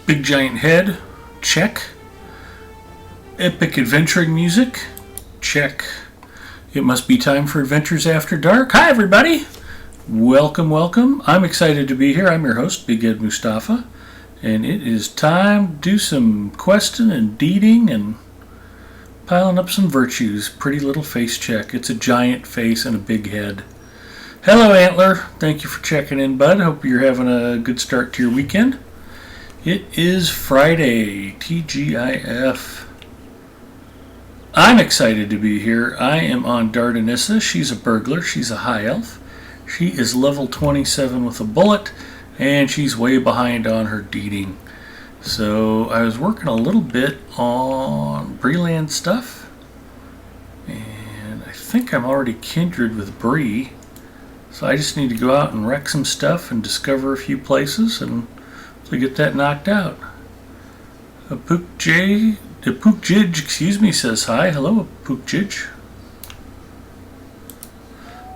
Big giant head, check. Epic adventuring music, check. It must be time for Adventures After Dark. Hi everybody! Welcome, welcome. I'm excited to be here. I'm your host, Big Ed Mustafa. And it is time to do some questing and deeding and piling up some virtues. Pretty little face check. It's a giant face and a big head. Hello Antler. Thank you for checking in, bud. Hope you're having a good start to your weekend. It is Friday, TGIF. I'm excited to be here. I am on Dardanissa. She's a burglar. She's a high elf. She is level 27 with a bullet, and she's way behind on her deeding. So I was working a little bit on Breeland stuff, and I think I'm already kindred with Bree. So I just need to go out and wreck some stuff and discover a few places and hopefully get that knocked out. Pookjij, says hi. Hello, Pookjij.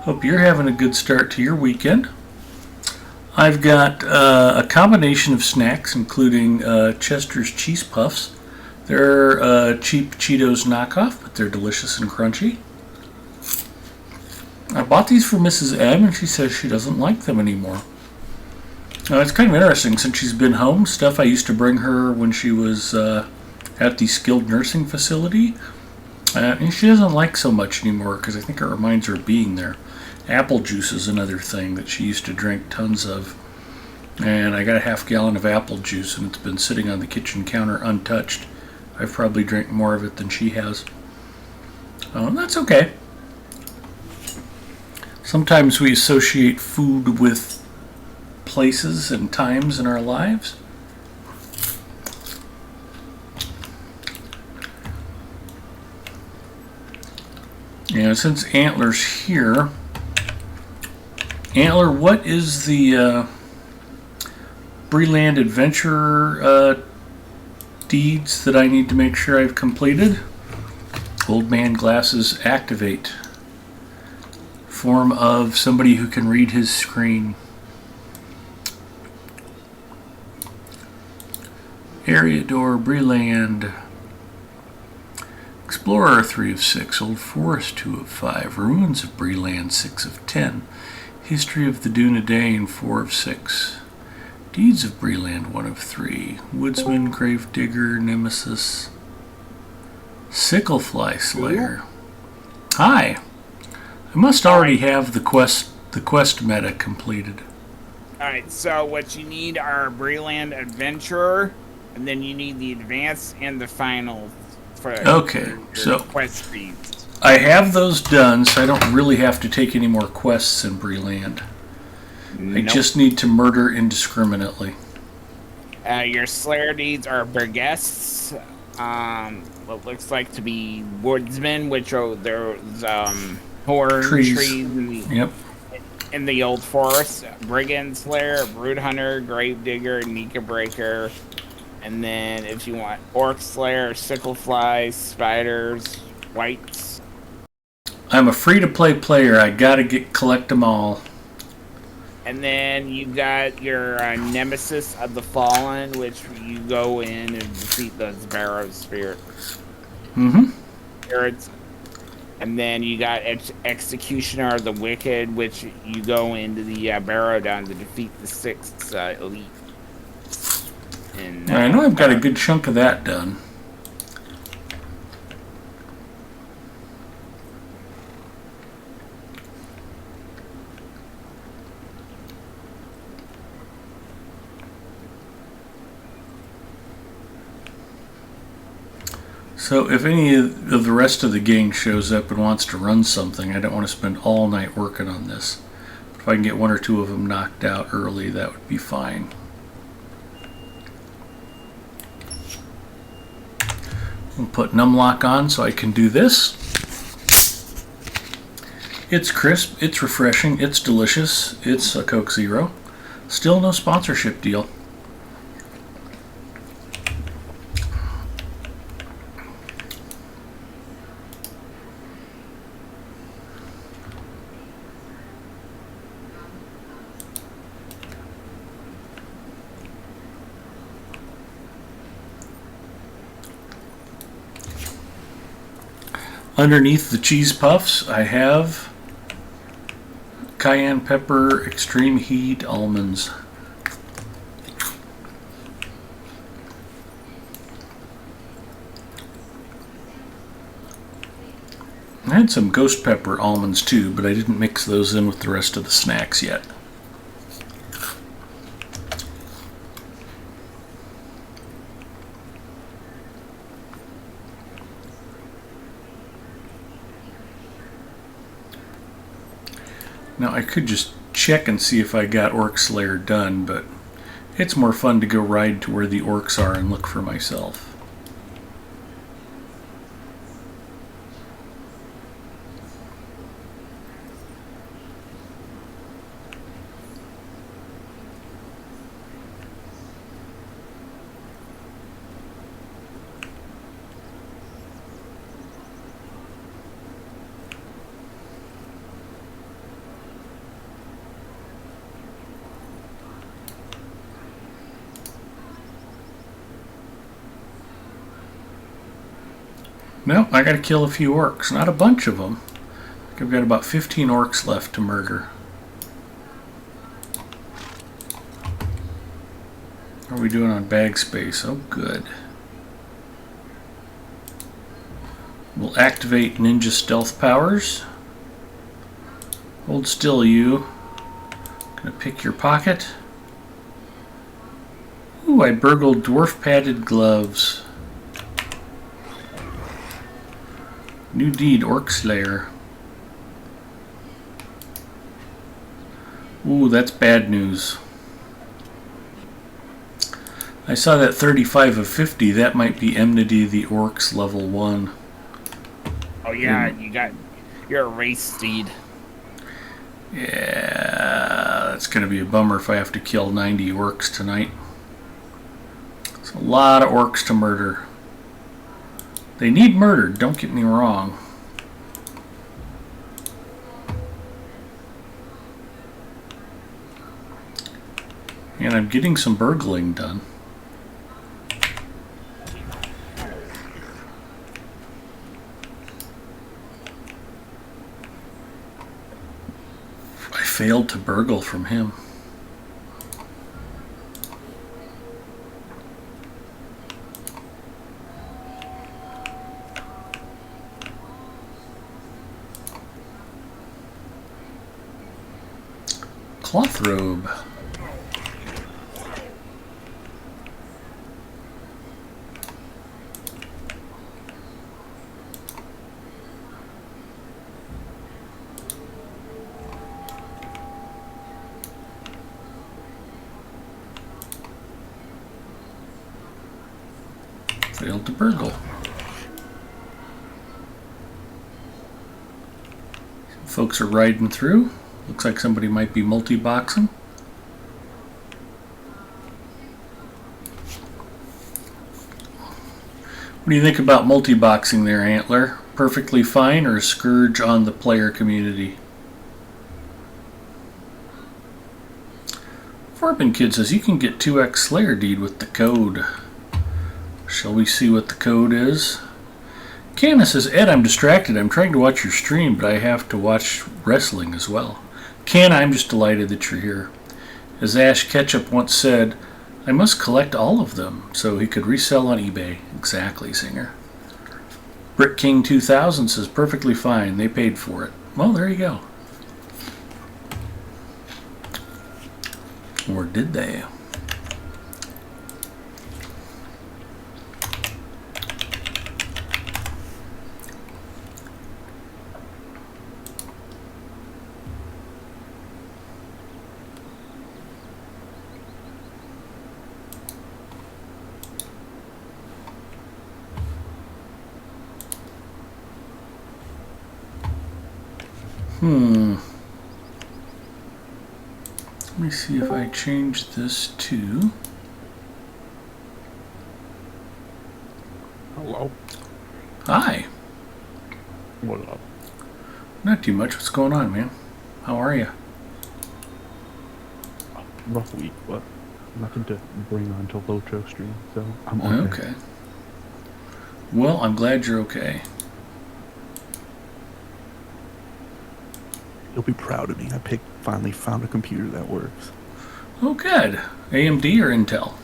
Hope you're having a good start to your weekend. I've got a combination of snacks, including Chester's Cheese Puffs. They're cheap Cheetos knockoff, but they're delicious and crunchy. I bought these for Mrs. M, and she says she doesn't like them anymore. It's kind of interesting, since she's been home. Stuff I used to bring her when she was at the skilled nursing facility, and she doesn't like so much anymore because I think it reminds her of being there. Apple juice is another thing that she used to drink tons of, and I got a half gallon of apple juice and it's been sitting on the kitchen counter untouched. I've probably drank more of it than she has. That's okay. Sometimes we associate food with places and times in our lives. Since Antler's here, Antler, what is the Breeland adventure deeds that I need to make sure I've completed? Old man glasses activate. Form of somebody who can read his screen. Area door, Breeland. Explorer 3 of 6, Old Forest 2 of 5, Ruins of Breeland 6 of 10, History of the Dunedain 4 of 6, Deeds of Breeland 1 of 3, Woodsman, Gravedigger, Nemesis, Sicklefly Slayer. Hi! I must already have the quest meta completed. Alright, so what you need are Breeland Adventurer, and then you need the Advanced and the Final. Okay, so quest speeds. I have those done, so I don't really have to take any more quests in Breeland. Nope. I just need to murder indiscriminately. Your Slayer deeds are Burgests, what looks like to be Woodsmen, which are there's horn trees in the Old Forest, Brigand Slayer, Brood Hunter, Gravedigger, Nika Breaker. And then if you want Orc Slayer, Sicklefly, Spiders, Whites. I'm a free-to-play player. I gotta collect them all. And then you got your Nemesis of the Fallen, which you go in and defeat those Barrow Spirits. Spirits. And then you got Executioner of the Wicked, which you go into the Barrow Down to defeat the 6th Elite. I know I've got a good chunk of that done. So if any of the rest of the gang shows up and wants to run something, I don't want to spend all night working on this. If I can get one or two of them knocked out early, that would be fine. We'll put numlock on so I can do this. It's crisp, it's refreshing, it's delicious, it's a Coke Zero. Still no sponsorship deal. Underneath the cheese puffs, I have cayenne pepper, extreme heat almonds. I had some ghost pepper almonds too, but I didn't mix those in with the rest of the snacks yet. Now I could just check and see if I got Orc's Lair done, but it's more fun to go ride to where the orcs are and look for myself. No, I gotta kill a few orcs. Not a bunch of them. I've got about 15 orcs left to murder. How are we doing on bag space? Oh, good. We'll activate ninja stealth powers. Hold still, you. Gonna pick your pocket. Ooh, I burgled dwarf padded gloves. New deed, Orc Slayer. Ooh, that's bad news. I saw that 35 of 50. That might be Enmity the Orcs level 1. Oh yeah, you're a race steed. Yeah, that's gonna be a bummer if I have to kill 90 orcs tonight. It's a lot of orcs to murder. They need murdered, don't get me wrong. And I'm getting some burgling done. I failed to burgle from him. Cloth robe. Failed to burgle. Folks are riding through. Looks like somebody might be multi-boxing. What do you think about multi-boxing there, Antler? Perfectly fine or a scourge on the player community? Forbin Kid says you can get 2x Slayer Deed with the code. Shall we see what the code is? Canna says, Ed, I'm distracted. I'm trying to watch your stream, but I have to watch wrestling as well. Canna, I'm just delighted that you're here. As Ash Ketchup once said, I must collect all of them so he could resell on eBay. Exactly, Singer. Brick King 2000 says, perfectly fine. They paid for it. Well, there you go. Or did they? Let me see if I change this to... Hello. Hi. What up? Not too much. What's going on, man? How are you? Rough week, but nothing to bring on to Locho stream, so I'm okay. Well, I'm glad you're okay. You'll be proud of me. Finally found a computer that works. Oh, good. AMD or Intel?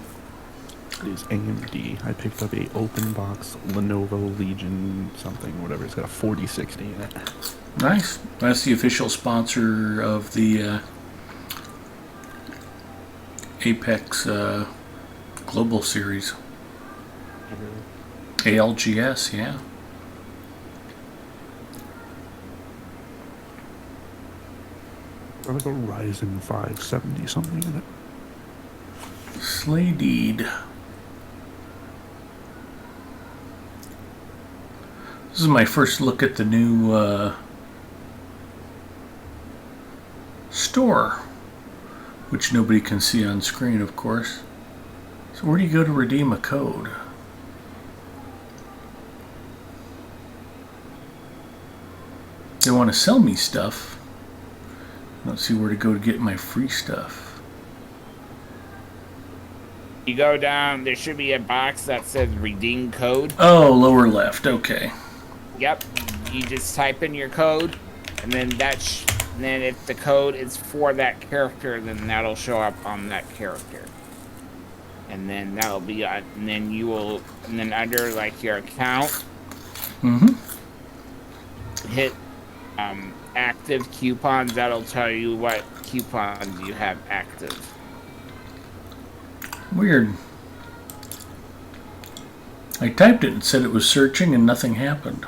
It is AMD. I picked up a open box Lenovo Legion something, whatever. It's got a 4060 in it. Nice. That's the official sponsor of the Apex Global Series. ALGS, yeah. Got a Ryzen 570 something in it. Sladeed. This is my first look at the new store, which nobody can see on screen, of course. So where do you go to redeem a code? They want to sell me stuff. I don't see where to go to get my free stuff. You go down, there should be a box that says redeem code. Oh, lower left, okay. Yep, you just type in your code, and then then if the code is for that character, then that'll show up on that character. And then that'll be, and then under like your account, hit active coupons. That'll tell you what coupons you have active. Weird. I typed it and said it was searching and nothing happened.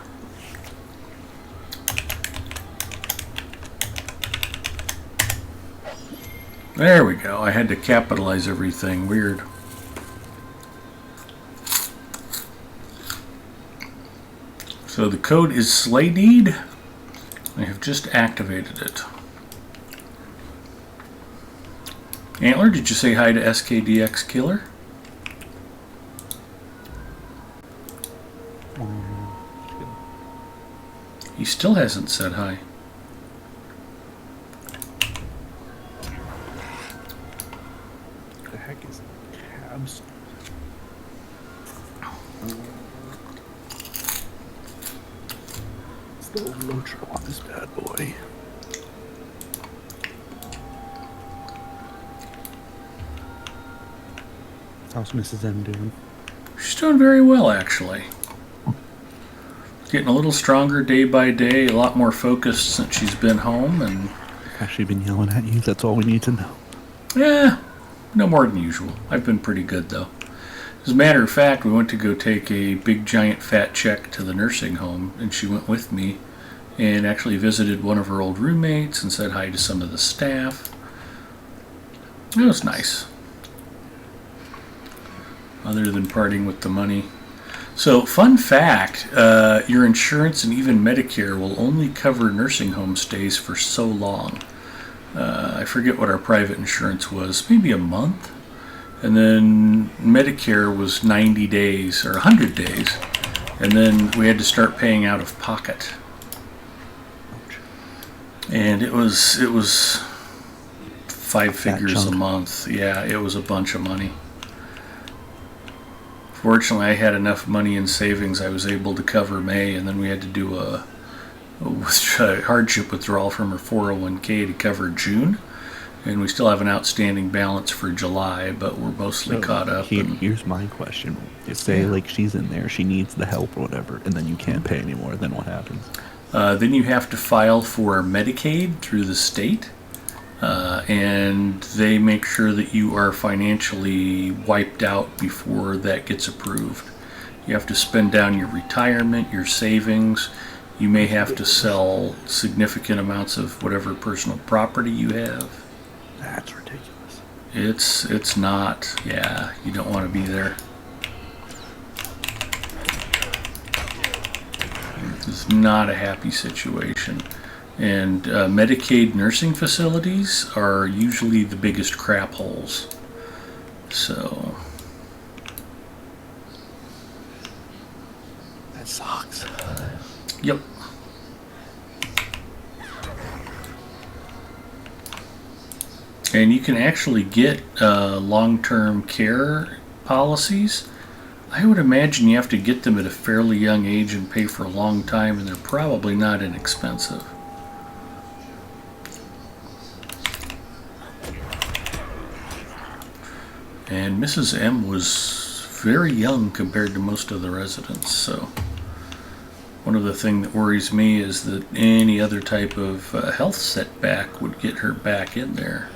There we go. I had to capitalize everything. Weird. So the code is Sladeed. I have just activated it. Antler, did you say hi to SKDX Killer? He still hasn't said hi. What the heck is cabs? It's the old Lotro on this bad boy. How's Mrs. M doing? She's doing very well, actually. Getting a little stronger day by day, a lot more focused since she's been home, and Has she been yelling at you? That's all we need to know. yeah, no more than usual. I've been pretty good, though. As a matter of fact, we went to go take a big, giant, fat check to the nursing home, and she went with me and actually visited one of her old roommates and said hi to some of the staff. It was nice. Other than parting with the money. So, fun fact, your insurance and even Medicare will only cover nursing home stays for so long. I forget what our private insurance was, maybe a month. And then Medicare was 90 days or 100 days. And then we had to start paying out of pocket. And it was 5 figures a month. Yeah, it was a bunch of money. Fortunately, I had enough money in savings I was able to cover May, and then we had to do a hardship withdrawal from her 401k to cover June. And we still have an outstanding balance for July, but we're mostly caught up. Here's my question. You say, like, she's in there, she needs the help or whatever, and then you can't pay anymore, then what happens? Then you have to file for Medicaid through the state. And they make sure that you are financially wiped out before that gets approved. You have to spend down your retirement, your savings. You may have to sell significant amounts of whatever personal property you have. That's ridiculous. It's not. Yeah, you don't want to be there. It's not a happy situation. And Medicaid nursing facilities are usually the biggest crap holes. So. That sucks. Yep. And you can actually get long-term care policies. I would imagine you have to get them at a fairly young age and pay for a long time, and they're probably not inexpensive. And Mrs. M was very young compared to most of the residents, so one of the things that worries me is that any other type of health setback would get her back in there.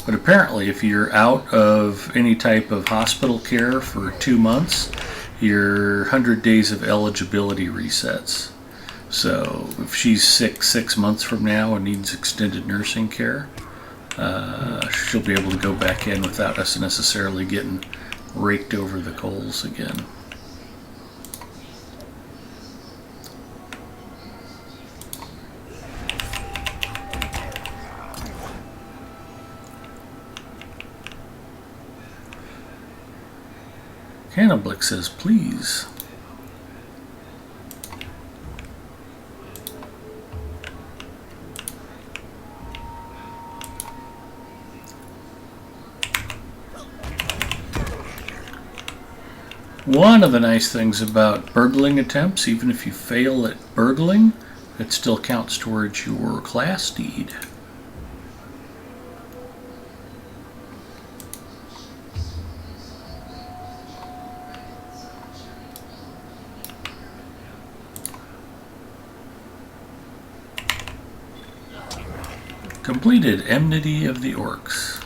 But apparently, if you're out of any type of hospital care for 2 months, your 100 days of eligibility resets. So if she's sick 6 months from now and needs extended nursing care, she'll be able to go back in without us necessarily getting raked over the coals again. Cannablick says, please. One of the nice things about burgling attempts, even if you fail at burgling, it still counts towards your class deed. Completed Enmity of the Orcs.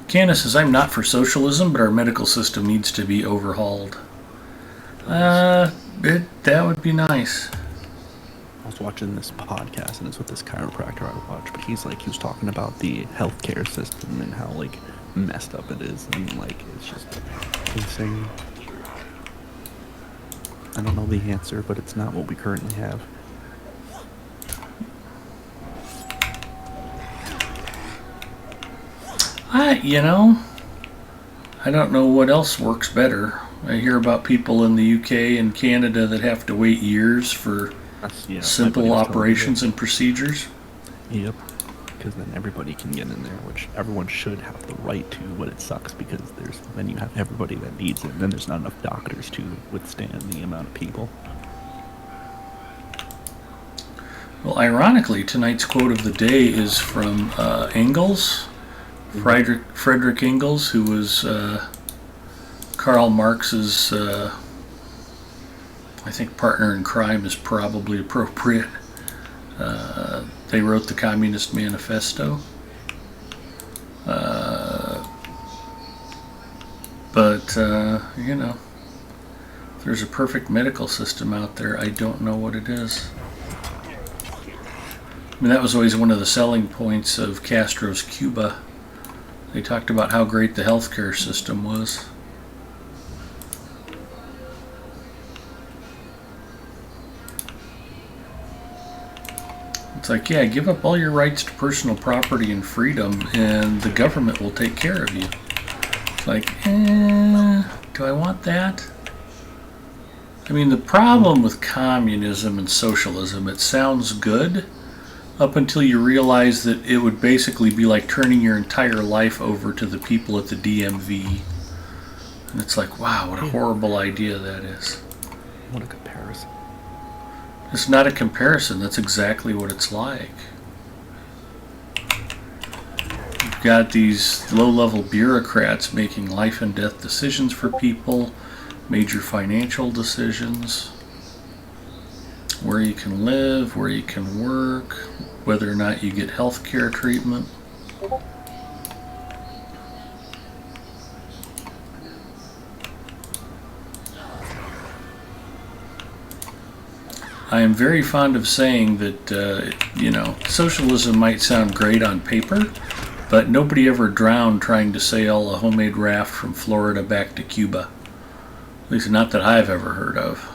Candace says, I'm not for socialism, but our medical system needs to be overhauled. That would be nice. I was watching this podcast, and it's with this chiropractor I watch, but he was talking about the healthcare system and how, like, messed up it is, and, like, it's just insane. I don't know the answer, but it's not what we currently have. I don't know what else works better. I hear about people in the UK and Canada that have to wait years for simple operations and procedures. Yep. Because then everybody can get in there, which everyone should have the right to, but it sucks because then you have everybody that needs it, and then there's not enough doctors to withstand the amount of people. Well, ironically, tonight's quote of the day is from Engels, Frederick Engels, who was Karl Marx's, I think, partner in crime is probably appropriate. They wrote the Communist Manifesto. But if there's a perfect medical system out there, I don't know what it is. I mean, that was always one of the selling points of Castro's Cuba. They talked about how great the healthcare system was. It's like, yeah, give up all your rights to personal property and freedom, and the government will take care of you. It's like, do I want that? I mean, the problem with communism and socialism, it sounds good up until you realize that it would basically be like turning your entire life over to the people at the DMV. And it's like, wow, what a horrible idea that is. What a comparison. It's not a comparison, that's exactly what it's like. You've got these low-level bureaucrats making life and death decisions for people, major financial decisions, where you can live, where you can work, whether or not you get health care treatment. I am very fond of saying that, socialism might sound great on paper, but nobody ever drowned trying to sail a homemade raft from Florida back to Cuba. At least not that I've ever heard of.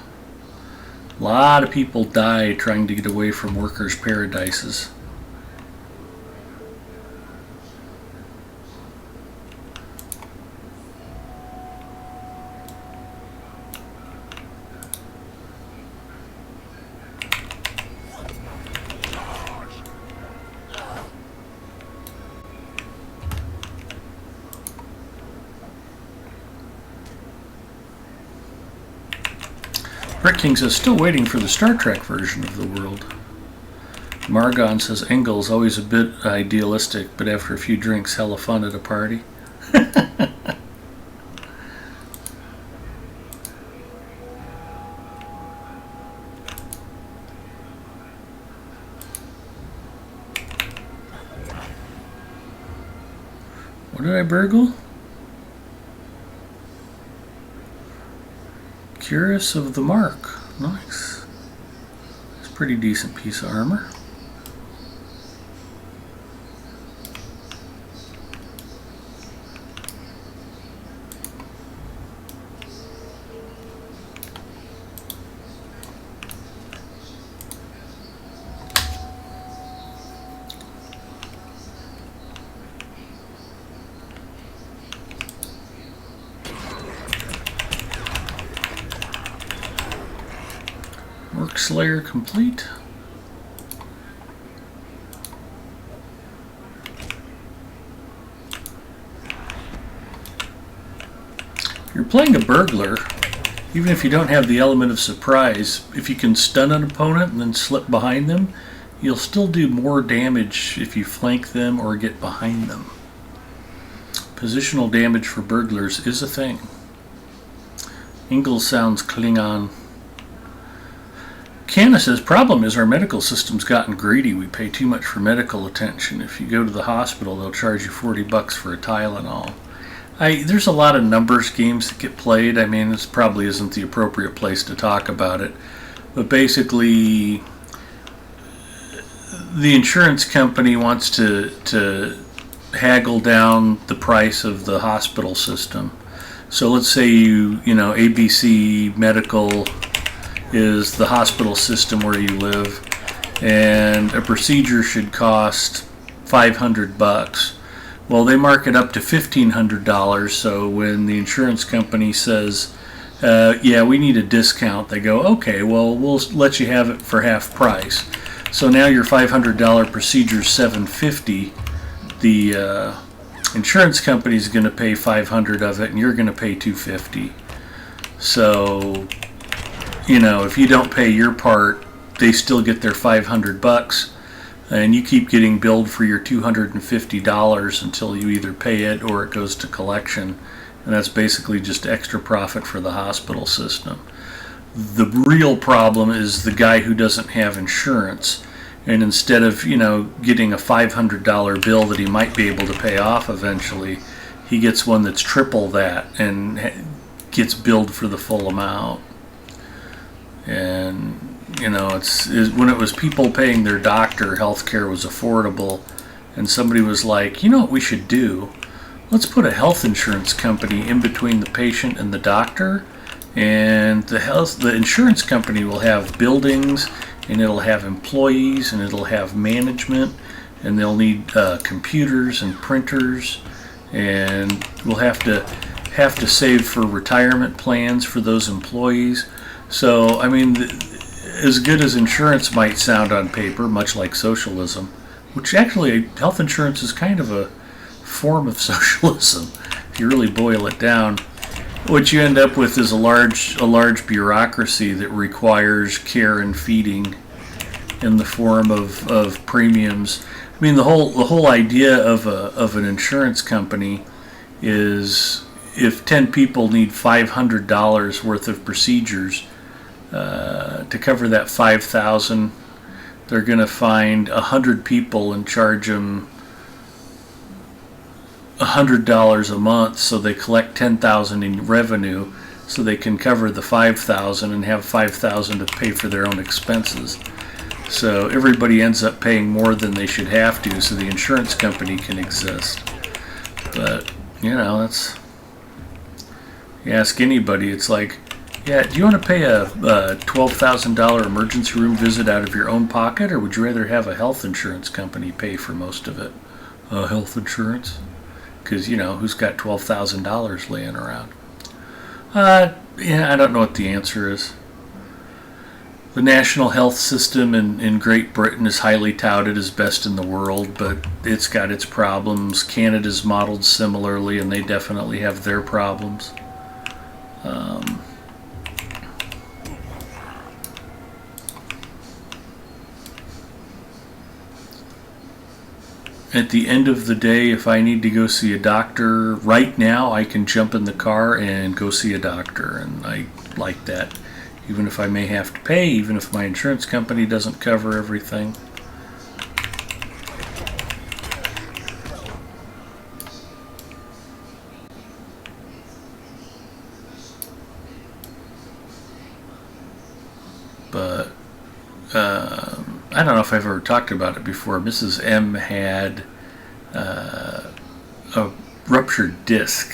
A lot of people died trying to get away from workers' paradises. Rick King says, still waiting for the Star Trek version of the world. Margon says, Engel's always a bit idealistic, but after a few drinks, hella fun at a party. What did I burgle? Curious of the Mark. Nice. It's a pretty decent piece of armor. Orc Slayer complete. If you're playing a burglar, even if you don't have the element of surprise, if you can stun an opponent and then slip behind them, you'll still do more damage if you flank them or get behind them. Positional damage for burglars is a thing. Engel sounds Klingon. Canna says, problem is our medical system's gotten greedy. We pay too much for medical attention. If you go to the hospital, they'll charge you $40 for a Tylenol. There's a lot of numbers games that get played. I mean, this probably isn't the appropriate place to talk about it. But basically, the insurance company wants to haggle down the price of the hospital system. So let's say ABC Medical is the hospital system where you live, and a procedure should cost $500. Well, they mark it up to $1,500, so when the insurance company says, yeah, we need a discount, they go, okay, well, we'll let you have it for half price. So now your $500 procedure is $750. The insurance company is going to pay $500 of it, and you're going to pay $250. So if you don't pay your part, they still get their $500, and you keep getting billed for your $250 until you either pay it or it goes to collection, and that's basically just extra profit for the hospital system. The real problem is the guy who doesn't have insurance, and instead of getting a $500 bill that he might be able to pay off eventually, he gets one that's triple that and gets billed for the full amount. And it's when it was people paying their doctor, healthcare was affordable, and somebody was like, you know what we should do? Let's put a health insurance company in between the patient and the doctor, and the insurance company will have buildings, and it'll have employees, and it'll have management, and they'll need computers and printers, and we'll have to save for retirement plans for those employees. So, I mean, as good as insurance might sound on paper, much like socialism, which actually health insurance is kind of a form of socialism, if you really boil it down, what you end up with is a large bureaucracy that requires care and feeding in the form of premiums. I mean, the whole idea of an insurance company is if 10 people need $500 worth of procedures, to cover that $5,000, they're going to find 100 people and charge them $100 a month, so they collect $10,000 in revenue, so they can cover the $5,000 and have $5,000 to pay for their own expenses. So everybody ends up paying more than they should have to, so the insurance company can exist. But that's, you ask anybody, it's like, yeah, do you want to pay a $12,000 emergency room visit out of your own pocket, or would you rather have a health insurance company pay for most of it? Health insurance? Because, who's got $12,000 laying around? Yeah, I don't know what the answer is. The national health system in Great Britain is highly touted as best in the world, but it's got its problems. Canada's modeled similarly, and they definitely have their problems. at the end of the day, if I need to go see a doctor right now, I can jump in the car and go see a doctor, and I like that. Even if I may have to pay, even if my insurance company doesn't cover everything. But I don't know if I've ever talked about it before. Mrs. M had a ruptured disc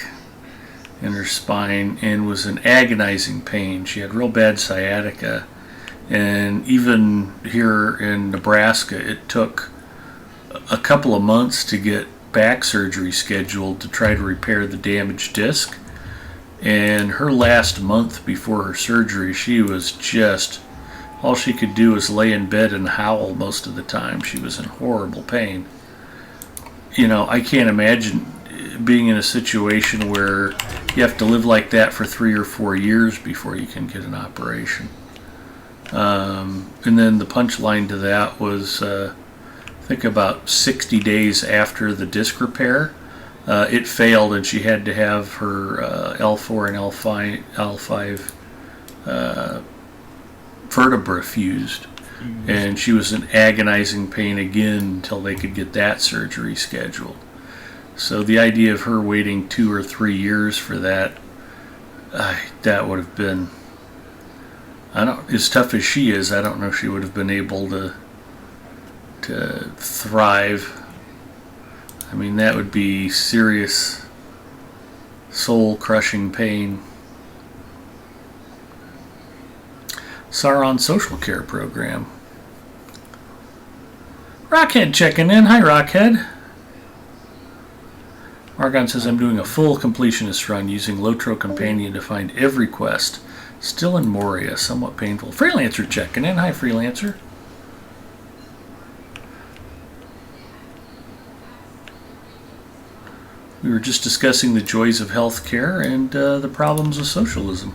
in her spine and was in agonizing pain. She had real bad sciatica, and even here in Nebraska, it took a couple of months to get back surgery scheduled to try to repair the damaged disc. And her last month before her surgery, she was just, all she could do was lay in bed and howl most of the time. She was in horrible pain. You know, I can't imagine being in a situation where you have to live like that for 3 or 4 years before you can get an operation. And then the punchline to that was, I think about 60 days after the disc repair, it failed and she had to have her L4 and L5 vertebra fused. And she was in agonizing pain again until they could get that surgery scheduled. So the idea of her waiting 2 or 3 years for that, that would have been, as tough as she is, I don't know if she would have been able to thrive. I mean, that would be serious soul-crushing pain. Sauron Social Care Program. Rockhead checking in. Hi, Rockhead. Argon says, I'm doing a full completionist run using Lotro Companion to find every quest. Still in Moria, somewhat painful. Freelancer checking in. Hi, Freelancer. We were just discussing the joys of healthcare and the problems of socialism.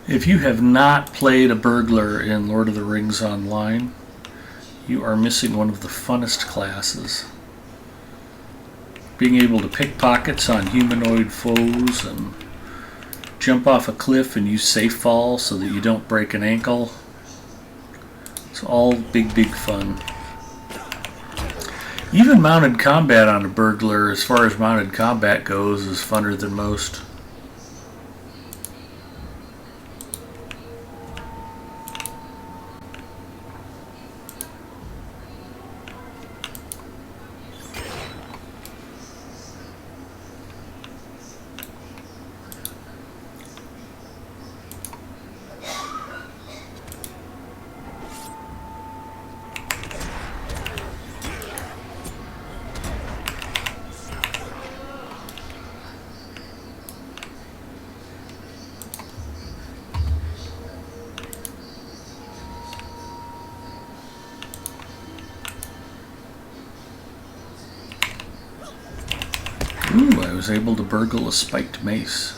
If you have not played a burglar in Lord of the Rings Online, you are missing one of the funnest classes. Being able to pick pockets on humanoid foes and jump off a cliff and use safe fall so that you don't break an ankle. It's all big, big fun. Even mounted combat on a burglar, as far as mounted combat goes, is funner than most. Ooh, I was able to burgle a spiked mace.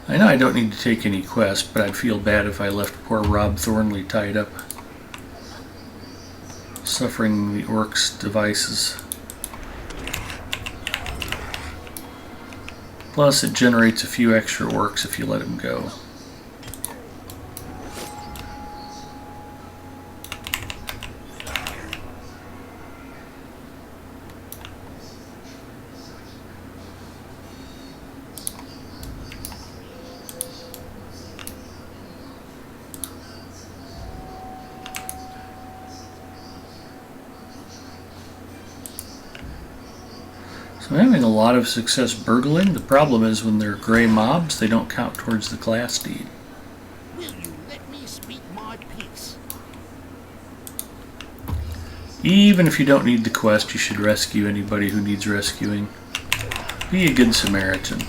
I know I don't need to take any quests, but I'd feel bad if I left poor Rob Thornley tied up, suffering the orcs' devices. Plus, it generates a few extra orcs if you let him go. I'm having a lot of success burgling. The problem is when they're gray mobs, they don't count towards the class deed. Will you let me speak my piece? Even if you don't need the quest, you should rescue anybody who needs rescuing. Be a good Samaritan.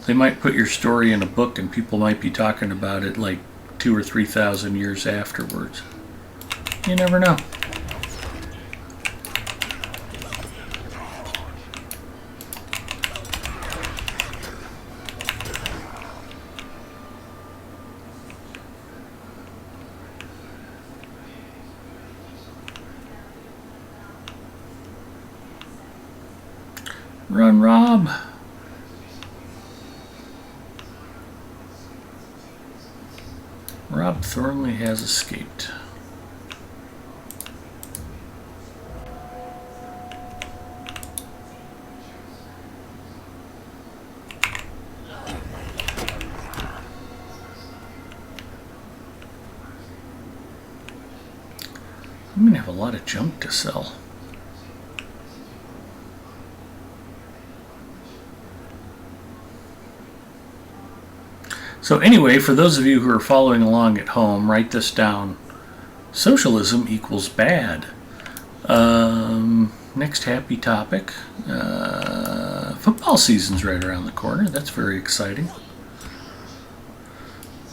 They might put your story in a book and people might be talking about it like 2,000 or 3,000 years afterwards. You never know. Run, Rob. Rob Thornley has escaped. I'm going to have a lot of junk to sell. So anyway, for those of you who are following along at home, write this down. Socialism equals bad. Next happy topic. Football season's right around the corner. That's very exciting.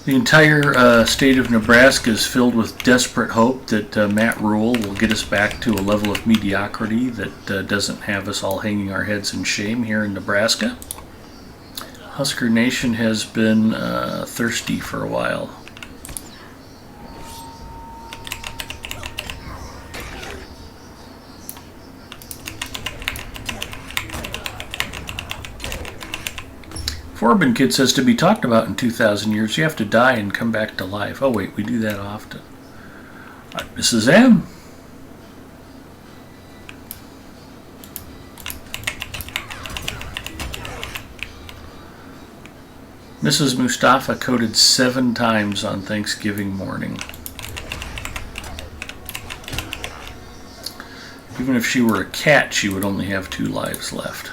The entire state of Nebraska is filled with desperate hope that Matt Rule will get us back to a level of mediocrity that doesn't have us all hanging our heads in shame here in Nebraska. Husker Nation has been thirsty for a while. Forbin Kid says to be talked about in 2,000 years, you have to die and come back to life. Oh wait, we do that often. Mrs. M. Mrs. Mustafa coded 7 times on Thanksgiving morning. Even if she were a cat, she would only have 2 lives left.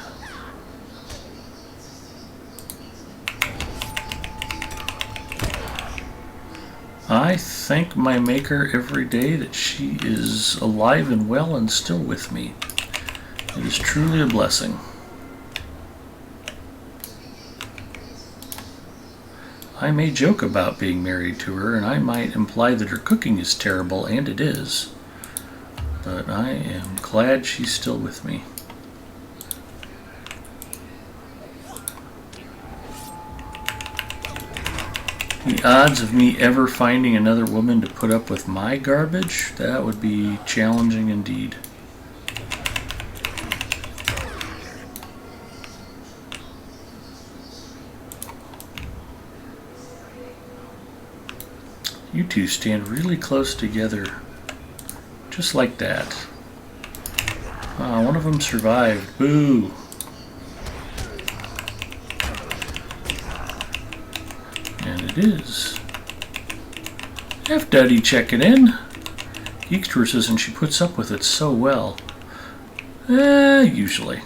I thank my Maker every day that she is alive and well and still with me. It is truly a blessing. I may joke about being married to her, and I might imply that her cooking is terrible, and it is. But I am glad she's still with me. The odds of me ever finding another woman to put up with my garbage, that would be challenging indeed. You two stand really close together, just like that. One of them survived. Boo! And it is. F Daddy checking in. Geekster says, and she puts up with it so well. Usually.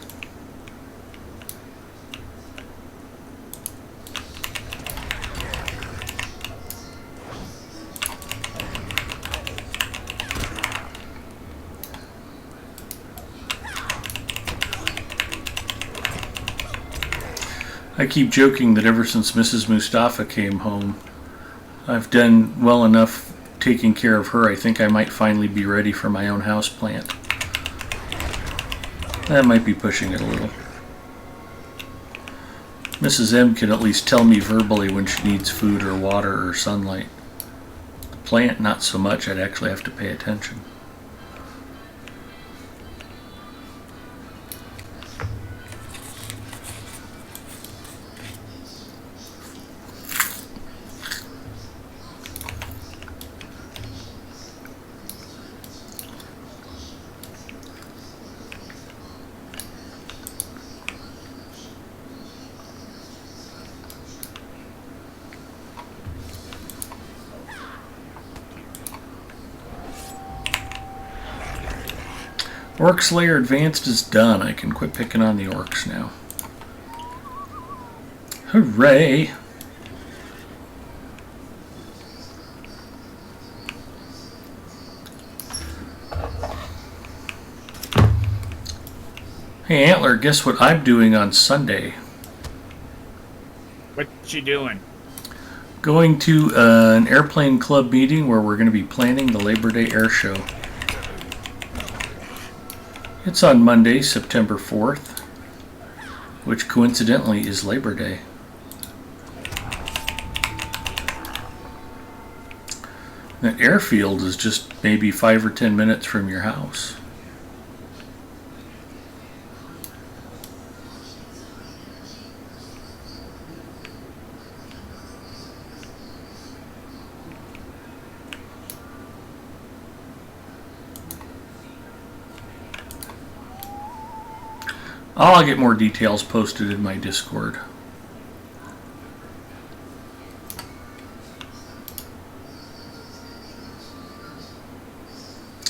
I keep joking that ever since Mrs. Mustafa came home, I've done well enough taking care of her. I think I might finally be ready for my own house plant. That might be pushing it a little. Mrs. M can at least tell me verbally when she needs food or water or sunlight. The plant, not so much. I'd actually have to pay attention. Orc Slayer Advanced is done. I can quit picking on the orcs now. Hooray! Hey Antler, guess what I'm doing on Sunday? What you doing? Going to an airplane club meeting where we're going to be planning the Labor Day Air Show. It's on Monday, September 4th, which coincidentally is Labor Day. That airfield is just maybe 5 or 10 minutes from your house. I'll get more details posted in my Discord.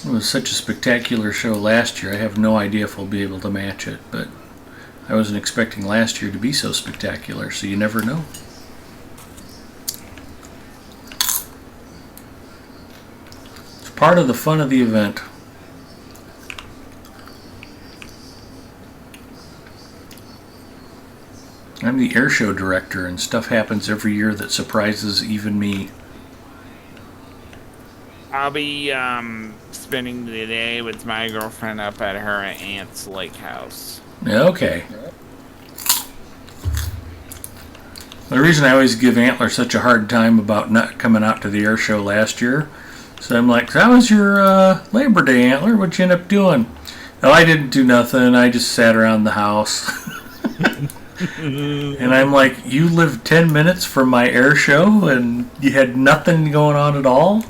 It was such a spectacular show last year. I have no idea if we'll be able to match it, but I wasn't expecting last year to be so spectacular, so you never know. It's part of the fun of the event. I'm the air show director, and stuff happens every year that surprises even me. I'll be spending the day with my girlfriend up at her aunt's lake house. Okay. The reason I always give Antler such a hard time about not coming out to the air show last year, so I'm like, how was your Labor Day, Antler? What'd you end up doing? Oh, I didn't do nothing. I just sat around the house. And I'm like, you live 10 minutes from my air show and you had nothing going on at all?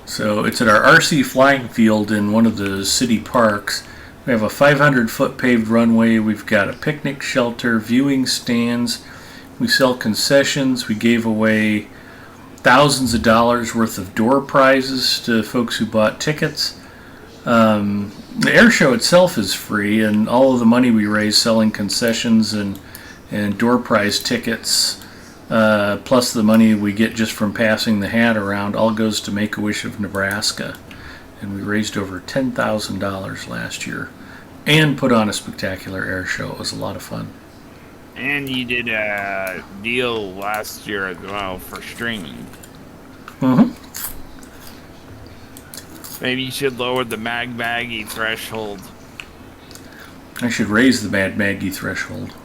So it's at our RC flying field in one of the city parks. We have a 500-foot paved runway. We've got a picnic shelter, viewing stands. We sell concessions. We gave away thousands of dollars worth of door prizes to folks who bought tickets. The air show itself is free, and all of the money we raise selling concessions and door prize tickets, plus the money we get just from passing the hat around, all goes to Make-A-Wish of Nebraska. And we raised over $10,000 last year and put on a spectacular air show. It was a lot of fun. And you did a deal last year as well for streaming. Mm-hmm. Maybe you should lower the Mag Maggie threshold. I should raise the Mad Maggie threshold.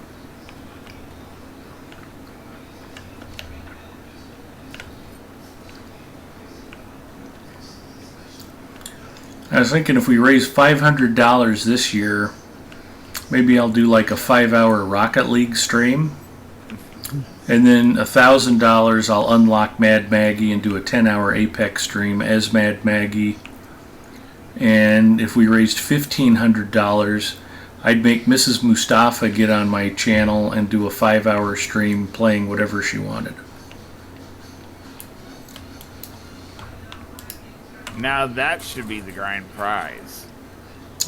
I was thinking if we raise $500 this year, maybe I'll do like a 5-hour Rocket League stream. And then $1,000 I'll unlock Mad Maggie and do a 10-hour Apex stream as Mad Maggie. And if we raised $1,500, I'd make Mrs. Mustafa get on my channel and do a 5-hour stream playing whatever she wanted. Now that should be the grand prize.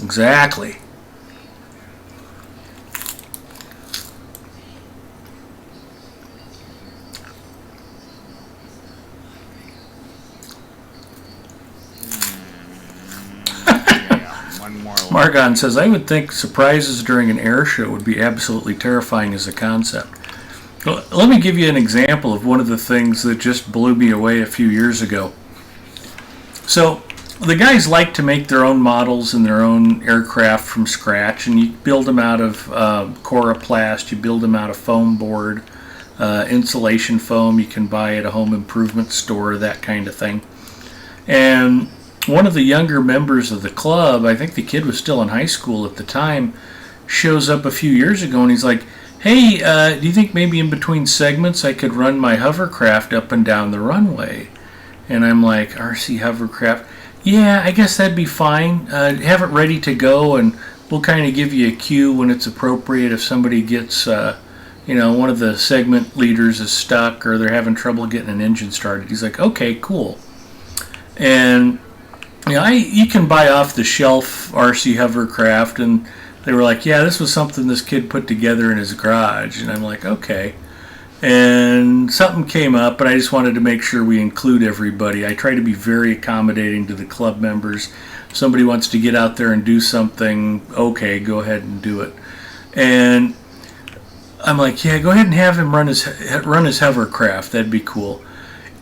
Exactly. Margon says, I would think surprises during an air show would be absolutely terrifying as a concept. Well, let me give you an example of one of the things that just blew me away a few years ago. So, the guys like to make their own models and their own aircraft from scratch, and you build them out of Coroplast, you build them out of foam board, insulation foam you can buy at a home improvement store, that kind of thing. And one of the younger members of the club, I think the kid was still in high school at the time, shows up a few years ago and he's like, hey, do you think maybe in between segments I could run my hovercraft up and down the runway? And I'm like, RC hovercraft? Yeah, I guess that'd be fine. Have it ready to go and we'll kind of give you a cue when it's appropriate if somebody gets, one of the segment leaders is stuck or they're having trouble getting an engine started. He's like, okay, cool. And you can buy off the shelf RC hovercraft, and they were like, yeah, this was something this kid put together in his garage. And I'm like, okay. And something came up, but I just wanted to make sure we include everybody. I try to be very accommodating to the club members. If somebody wants to get out there and do something, okay, go ahead and do it. And I'm like, yeah, go ahead and have him run his hovercraft. That'd be cool.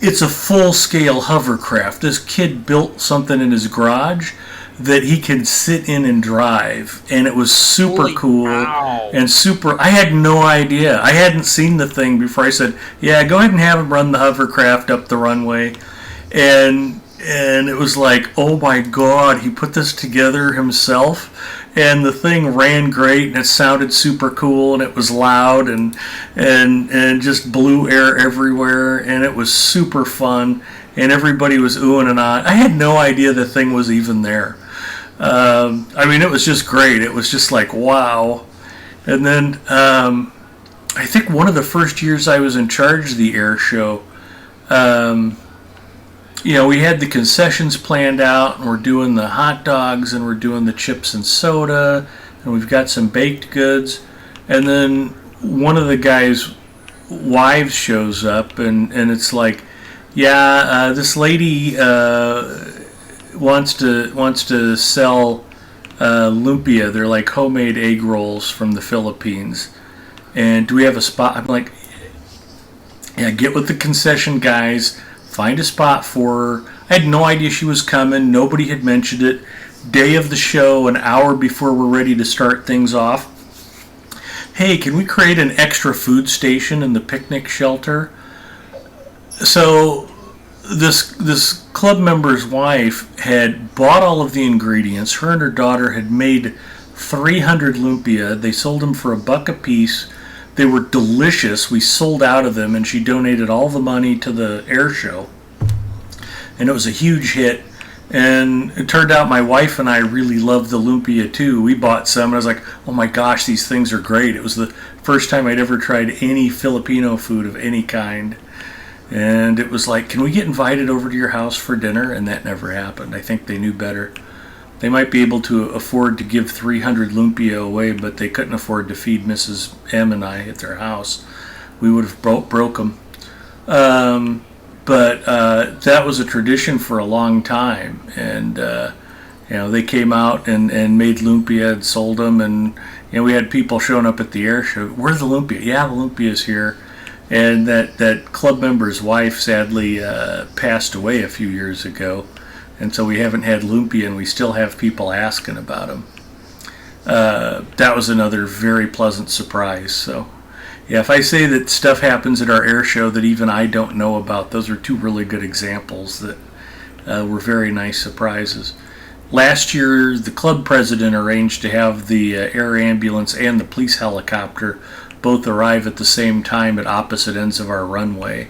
It's a full-scale hovercraft. This kid built something in his garage that he can sit in and drive, and it was super Holy cool cow. and super. I had no idea. I hadn't seen the thing before. I said, yeah, go ahead and have him run the hovercraft up the runway. And it was like, oh my god, he put this together himself, and the thing ran great, and it sounded super cool, and it was loud, and just blew air everywhere, and it was super fun, and everybody was oohing and ahhing. I had no idea the thing was even there. I mean, it was just great. It was just like, wow. And then I think one of the first years I was in charge of the air show, we had the concessions planned out, and we're doing the hot dogs, and we're doing the chips and soda, and we've got some baked goods. And then one of the guys' wives shows up, and it's like, yeah, this lady wants to sell lumpia. They're like homemade egg rolls from the Philippines. And do we have a spot? I'm like, yeah, get with the concession guys, find a spot for her. I had no idea she was coming. Nobody had mentioned it. Day of the show, an hour before we're ready to start things off. Hey, can we create an extra food station in the picnic shelter? So this club member's wife had bought all of the ingredients. Her and her daughter had made 300 lumpia. They sold them for $1 a piece. They were delicious. We sold out of them, and she donated all the money to the air show. And it was a huge hit. And it turned out my wife and I really loved the lumpia too. We bought some, and I was like, oh my gosh, these things are great. It was the first time I'd ever tried any Filipino food of any kind. And it was like, can we get invited over to your house for dinner? And that never happened. I think they knew better. They might be able to afford to give 300 lumpia away, but they couldn't afford to feed Mrs. M and I at their house. We would have broke them. But that was a tradition for a long time. And, they came out and made lumpia and sold them. And, we had people showing up at the air show. Where's the lumpia? Yeah, the lumpia's here. And that club member's wife sadly passed away a few years ago. And so we haven't had lumpia, and we still have people asking about them. That was another very pleasant surprise. So, yeah, if I say that stuff happens at our air show that even I don't know about, those are two really good examples that were very nice surprises. Last year, the club president arranged to have the air ambulance and the police helicopter both arrive at the same time at opposite ends of our runway.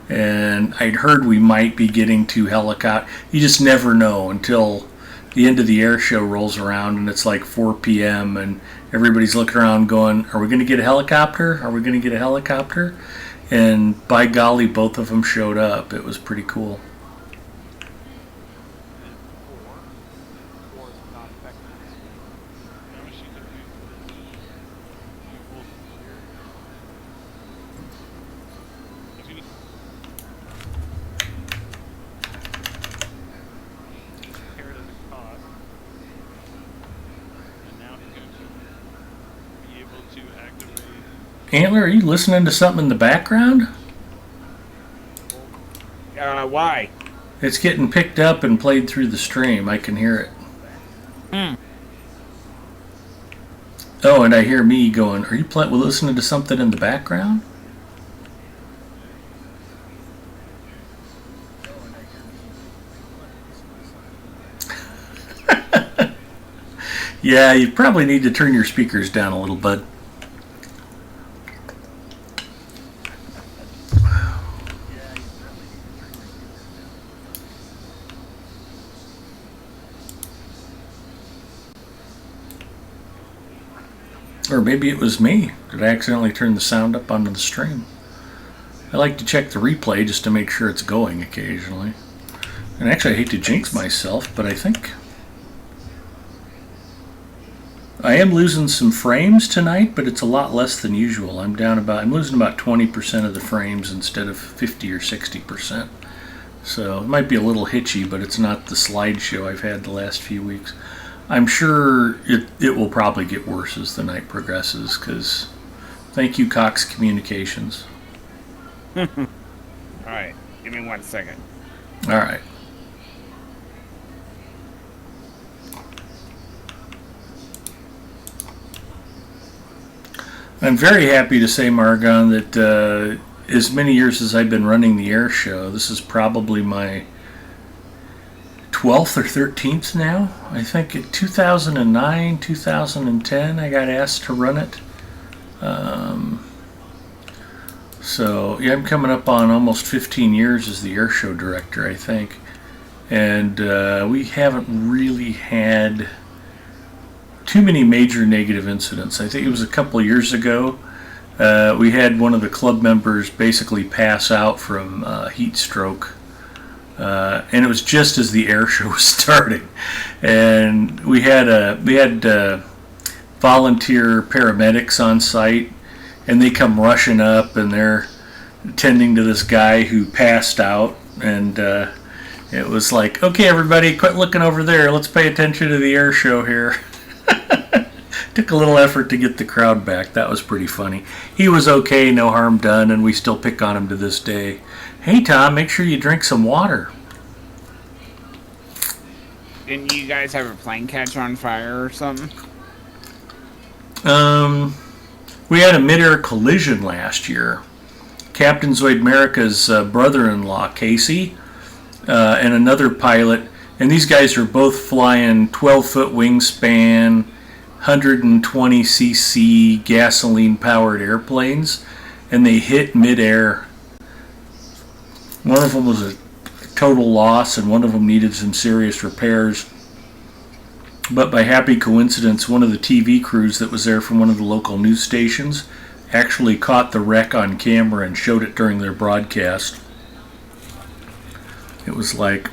And I'd heard we might be getting 2 helicopters. You just never know until the end of the air show rolls around and it's like 4 p.m. and everybody's looking around going, are we going to get a helicopter? Are we going to get a helicopter? And by golly, both of them showed up. It was pretty cool. Antler, are you listening to something in the background? Why? It's getting picked up and played through the stream. I can hear it. Oh, and I hear me going, are you listening to something in the background? Yeah, you probably need to turn your speakers down a little, bud. Or maybe it was me. Did I accidentally turn the sound up onto the stream? I like to check the replay just to make sure it's going occasionally. And actually, I hate to jinx myself, but I think I am losing some frames tonight, but it's a lot less than usual. I'm losing about 20% of the frames instead of 50 or 60%. So it might be a little hitchy, but it's not the slideshow I've had the last few weeks. I'm sure it will probably get worse as the night progresses, because thank you, Cox Communications. Alright, give me 1 second. Alright. I'm very happy to say, Margon, that as many years as I've been running the air show, this is probably my 12th or 13th now. I think in 2009, 2010, I got asked to run it. So, yeah, I'm coming up on almost 15 years as the air show director, I think. And we haven't really had too many major negative incidents. I think it was a couple of years ago. We had one of the club members basically pass out from heat stroke. And it was just as the air show was starting. And we had volunteer paramedics on site, and they come rushing up, and they're tending to this guy who passed out. And it was like, okay, everybody, quit looking over there. Let's pay attention to the air show here. Took a little effort to get the crowd back. That was pretty funny. He was okay, no harm done, and we still pick on him to this day. Hey, Tom, make sure you drink some water. Didn't you guys have a plane catch on fire or something? We had a mid-air collision last year. Captain Zoid America's brother-in-law, Casey, and another pilot, and these guys are both flying 12-foot wingspan, 120cc gasoline-powered airplanes, and they hit mid-air. One of them was a total loss, and one of them needed some serious repairs. But by happy coincidence, one of the TV crews that was there from one of the local news stations actually caught the wreck on camera and showed it during their broadcast. It was like,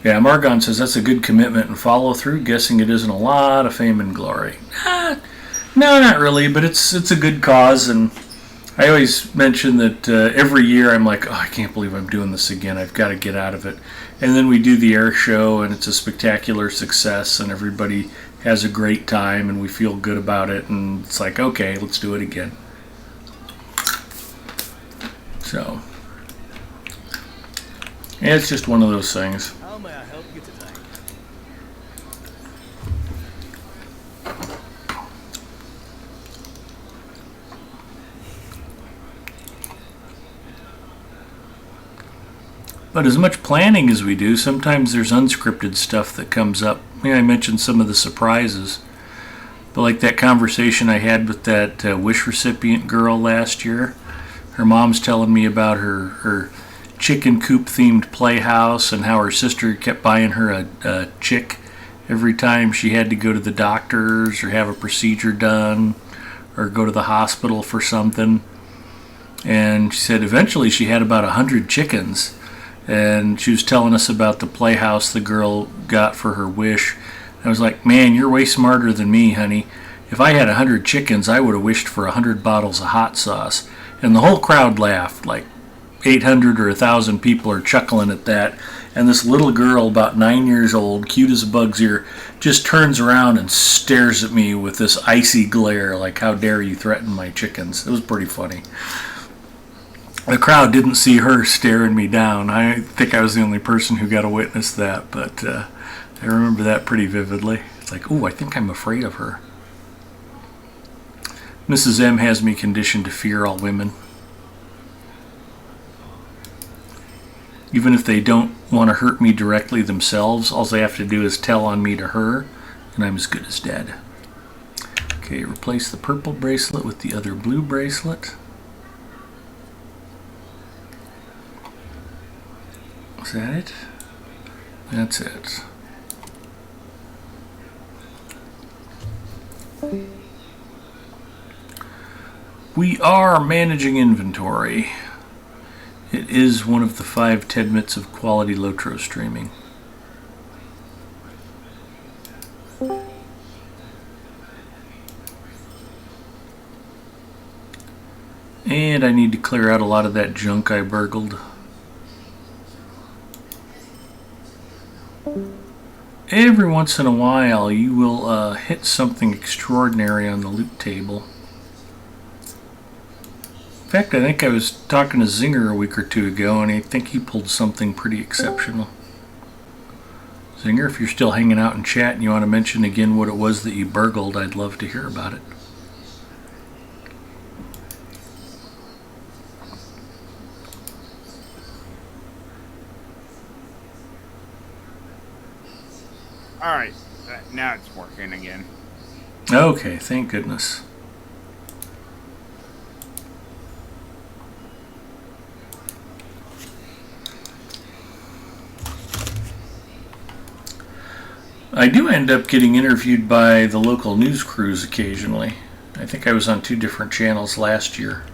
yeah, Margon says that's a good commitment and follow through, guessing it isn't a lot of fame and glory. No, not really, but it's a good cause, and I always mention that every year I'm like, oh, I can't believe I'm doing this again. I've got to get out of it. And then we do the air show, and it's a spectacular success, and everybody has a great time, and we feel good about it, and it's like, okay, let's do it again. So, yeah, it's just one of those things. How may I help you today? But as much planning as we do, sometimes there's unscripted stuff that comes up. I mentioned some of the surprises. But like that conversation I had with that wish recipient girl last year, her mom's telling me about her chicken coop themed playhouse and how her sister kept buying her a chick every time she had to go to the doctors or have a procedure done or go to the hospital for something. And she said eventually she had about 100 chickens. And she was telling us about the playhouse the girl got for her wish. I was like, man, you're way smarter than me, honey. If I had 100 chickens, I would have wished for 100 bottles of hot sauce. And the whole crowd laughed. Like 800 or 1,000 people are chuckling at that. And this little girl, about 9 years old, cute as a bug's ear, just turns around and stares at me with this icy glare, like, how dare you threaten my chickens. It was pretty funny. The crowd didn't see her staring me down. I think I was the only person who got to witness that, but I remember that pretty vividly. It's like, ooh, I think I'm afraid of her. Mrs. M has me conditioned to fear all women. Even if they don't want to hurt me directly themselves, all they have to do is tell on me to her, and I'm as good as dead. Okay, replace the purple bracelet with the other blue bracelet. Is that it? That's it. We are managing inventory. It is one of the 5 tenets of quality Lotro streaming. And I need to clear out a lot of that junk I burgled. Every once in a while you will hit something extraordinary on the loot table. In fact, I think I was talking to Zinger a week or two ago, and I think he pulled something pretty exceptional. Zinger, if you're still hanging out in chat and you want to mention again what it was that you burgled, I'd love to hear about it. Alright, now it's working again. Okay, thank goodness. I do end up getting interviewed by the local news crews occasionally. I think I was on 2 different channels last year.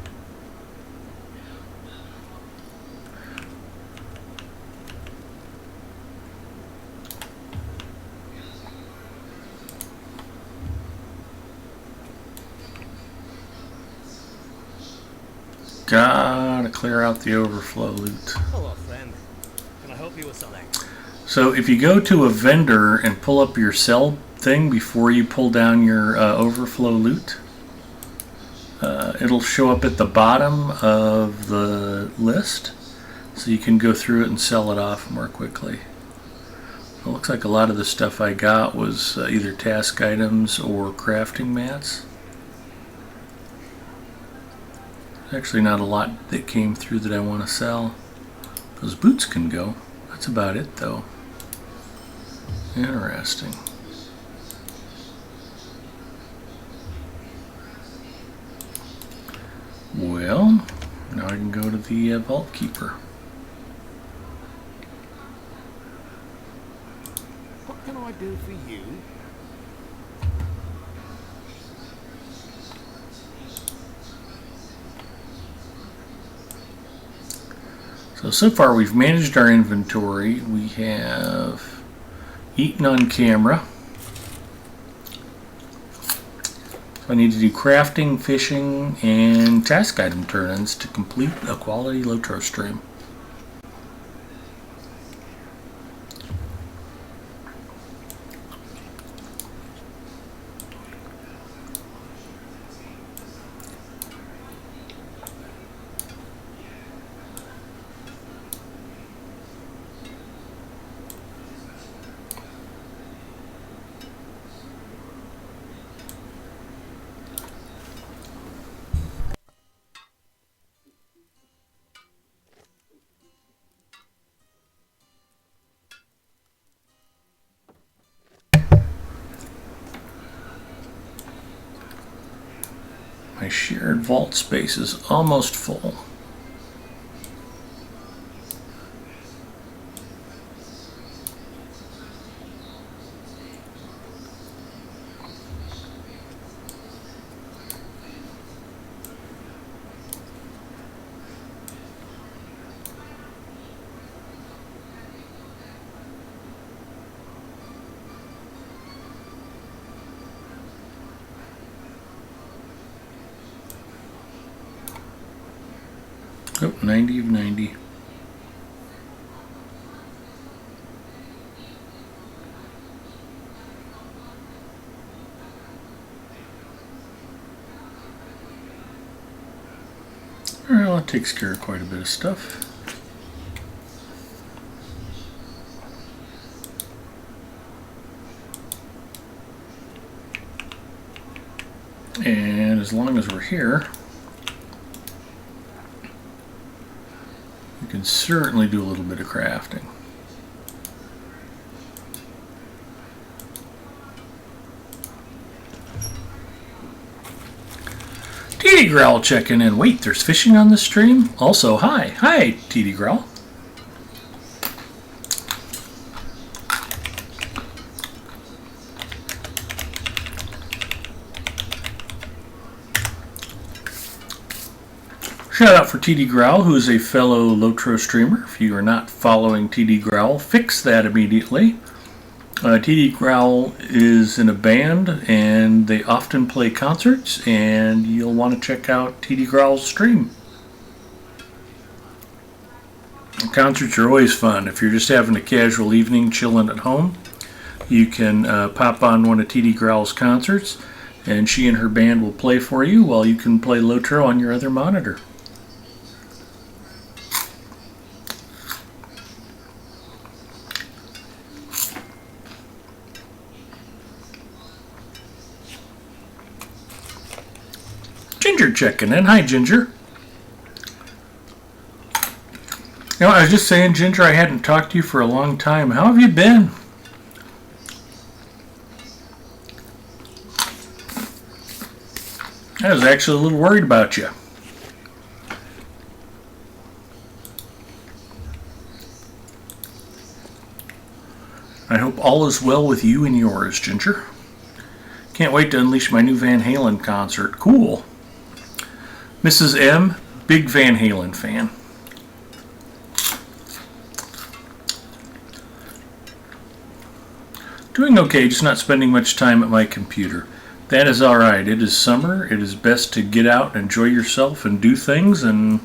Gotta clear out the overflow loot. Hello, friend. Can I help you with something? So if you go to a vendor and pull up your sell thing before you pull down your overflow loot, it'll show up at the bottom of the list, so you can go through it and sell it off more quickly. It looks like a lot of the stuff I got was either task items or crafting mats. Actually not a lot that came through that I want to sell. Those boots can go. That's about it though. Interesting. Well, now I can go to the Vault Keeper. What can I do for you? So far we've managed our inventory. We have eaten on camera. So I need to do crafting, fishing, and task item turn-ins to complete a quality Lotro stream. My shared vault space is almost full. Oh, 90 of 90. Well, it takes care of quite a bit of stuff. And as long as we're here, we can certainly do a little bit of crafting. TD Growl checking in. Wait, there's fishing on the stream? Also, hi. Hi, TD Growl. Shut up, out for TD Growl, who is a fellow Lotro streamer. If you are not following TD Growl, fix that immediately. TD Growl is in a band, and they often play concerts, and you'll want to check out TD Growl's stream. Concerts are always fun. If you're just having a casual evening chilling at home, you can pop on one of TD Growl's concerts, and she and her band will play for you while you can play Lotro on your other monitor. Ginger checking in. Hi, Ginger. You know, I was just saying, Ginger, I hadn't talked to you for a long time. How have you been? I was actually a little worried about you. I hope all is well with you and yours, Ginger. Can't wait to unleash my new Van Halen concert. Cool. Mrs. M, big Van Halen fan. Doing okay, just not spending much time at my computer. That is alright. It is summer. It is best to get out and enjoy yourself and do things. And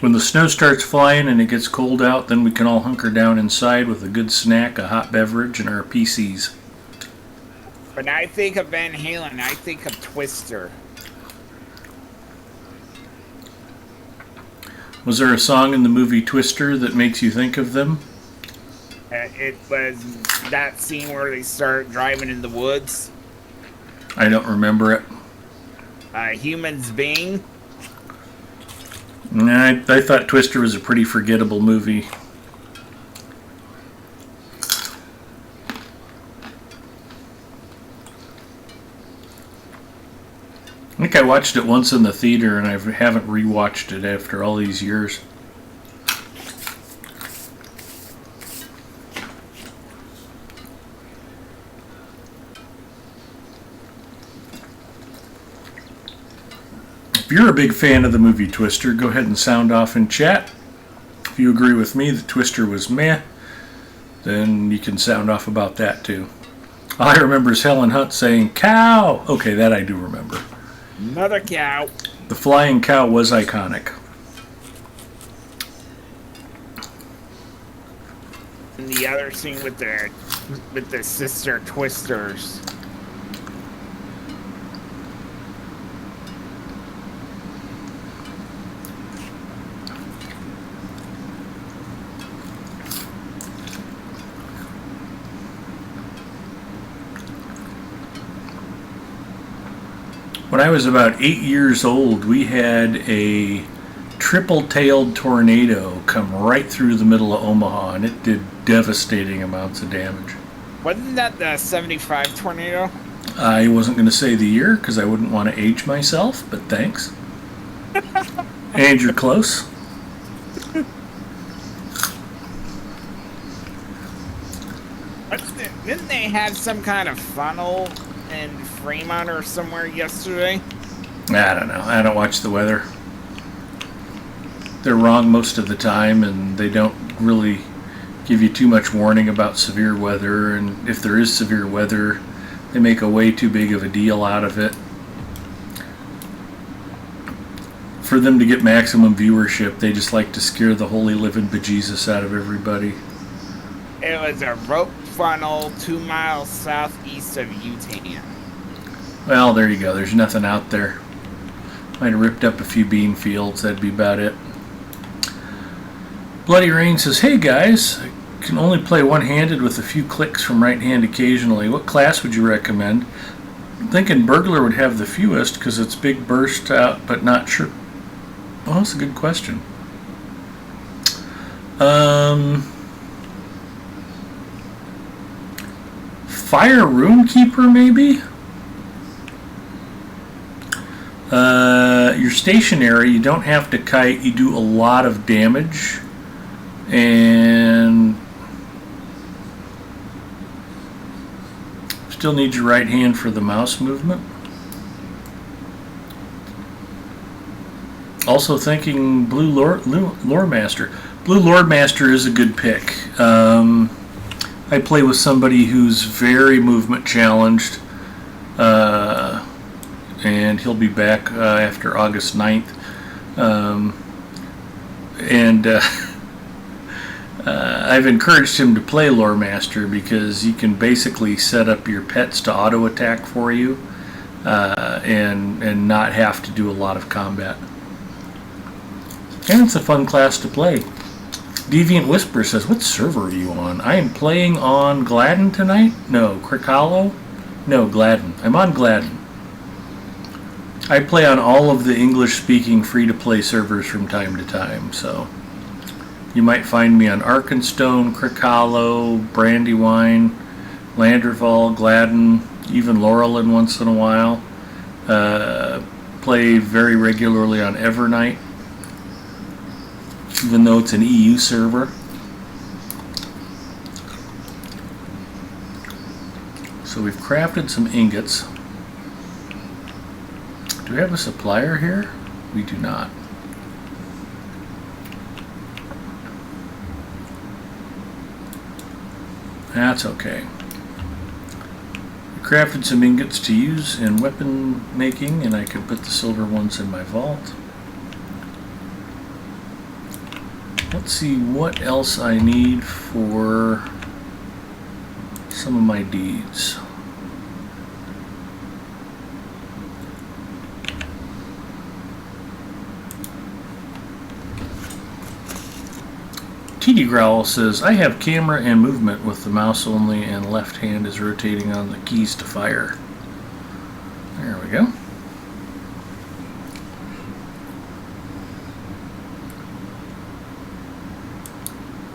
when the snow starts flying and it gets cold out, then we can all hunker down inside with a good snack, a hot beverage, and our PCs. When I think of Van Halen, I think of Twister. Was there a song in the movie Twister that makes you think of them? It was that scene where they start driving in the woods. I don't remember it. Humans Being. Nah, I thought Twister was a pretty forgettable movie. I think I watched it once in the theater, and I haven't rewatched it after all these years. If you're a big fan of the movie Twister, go ahead and sound off in chat. If you agree with me that Twister was meh, then you can sound off about that too. All I remember is Helen Hunt saying, "Cow!" Okay, that I do remember. Another cow. The flying cow was iconic. And the other scene with the sister Twisters. When I was about 8 years old, we had a triple-tailed tornado come right through the middle of Omaha, and it did devastating amounts of damage. Wasn't that the 75 tornado? I wasn't going to say the year because I wouldn't want to age myself, but thanks. And you're close. Didn't they have some kind of funnel in Fremont or somewhere yesterday? I don't know. I don't watch the weather. They're wrong most of the time, and they don't really give you too much warning about severe weather. And if there is severe weather, they make a way too big of a deal out of it. For them to get maximum viewership, they just like to scare the holy living bejesus out of everybody. It was a rope funnel 2 miles southeast of Utah. Well, there you go. There's nothing out there. Might have ripped up a few bean fields. That'd be about it. Bloody Rain says, "Hey guys, I can only play one-handed with a few clicks from right hand occasionally. What class would you recommend? I'm thinking Burglar would have the fewest because it's big burst out, but not sure." Oh, that's a good question. Fire Roomkeeper, maybe? You're stationary, you don't have to kite, you do a lot of damage, and still need your right hand for the mouse movement. Also thanking Blue Lore Master. Blue Lord Master is a good pick. I play with somebody who's very movement challenged, and he'll be back after August 9th. I've encouraged him to play Lore Master because you can basically set up your pets to auto attack for you, and not have to do a lot of combat. And it's a fun class to play. Deviant Whisper says, what server are you on? I am playing on Gladden tonight? No, Krikalo? No, Gladden. I'm on Gladden. I play on all of the English-speaking free-to-play servers from time to time, so you might find me on Arkenstone, Krikalo, Brandywine, Landerval, Gladden, even Laurelin once in a while. Play very regularly on Evernight, even though it's an EU server. So we've crafted some ingots. Do we have a supplier here? We do not. That's okay. We crafted some ingots to use in weapon making, and I can put the silver ones in my vault. Let's see what else I need for some of my deeds. TD Growl says, I have camera and movement with the mouse only, and left hand is rotating on the keys to fire. There we go.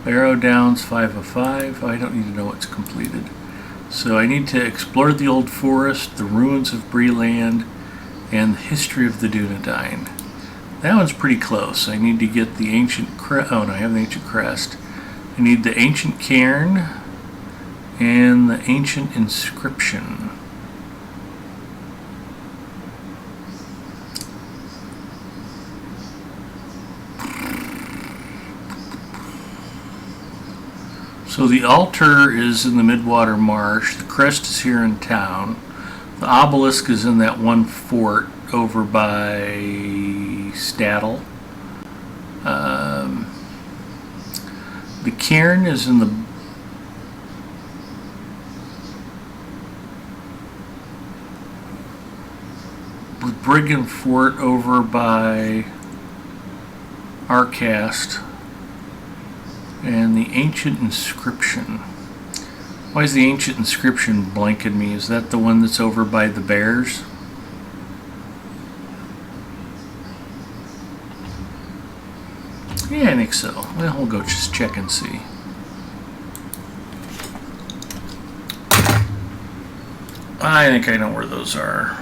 Barrow Downs 5 of 5. I don't need to know what's completed. So I need to explore the old forest, the ruins of Breeland, and the history of the Dunedain. That one's pretty close. I need to get the ancient crest. Oh no, I have the ancient crest. I need the ancient cairn and the ancient inscription. So the altar is in the Midwater Marsh. The crest is here in town. The obelisk is in that one fort over by Stattle. The cairn is in the Brigand Fort over by Arcast. And the ancient inscription. Why is the ancient inscription blanking me? Is that the one that's over by the bears? Yeah, I think so. Well, we'll go just check and see. I think I know where those are.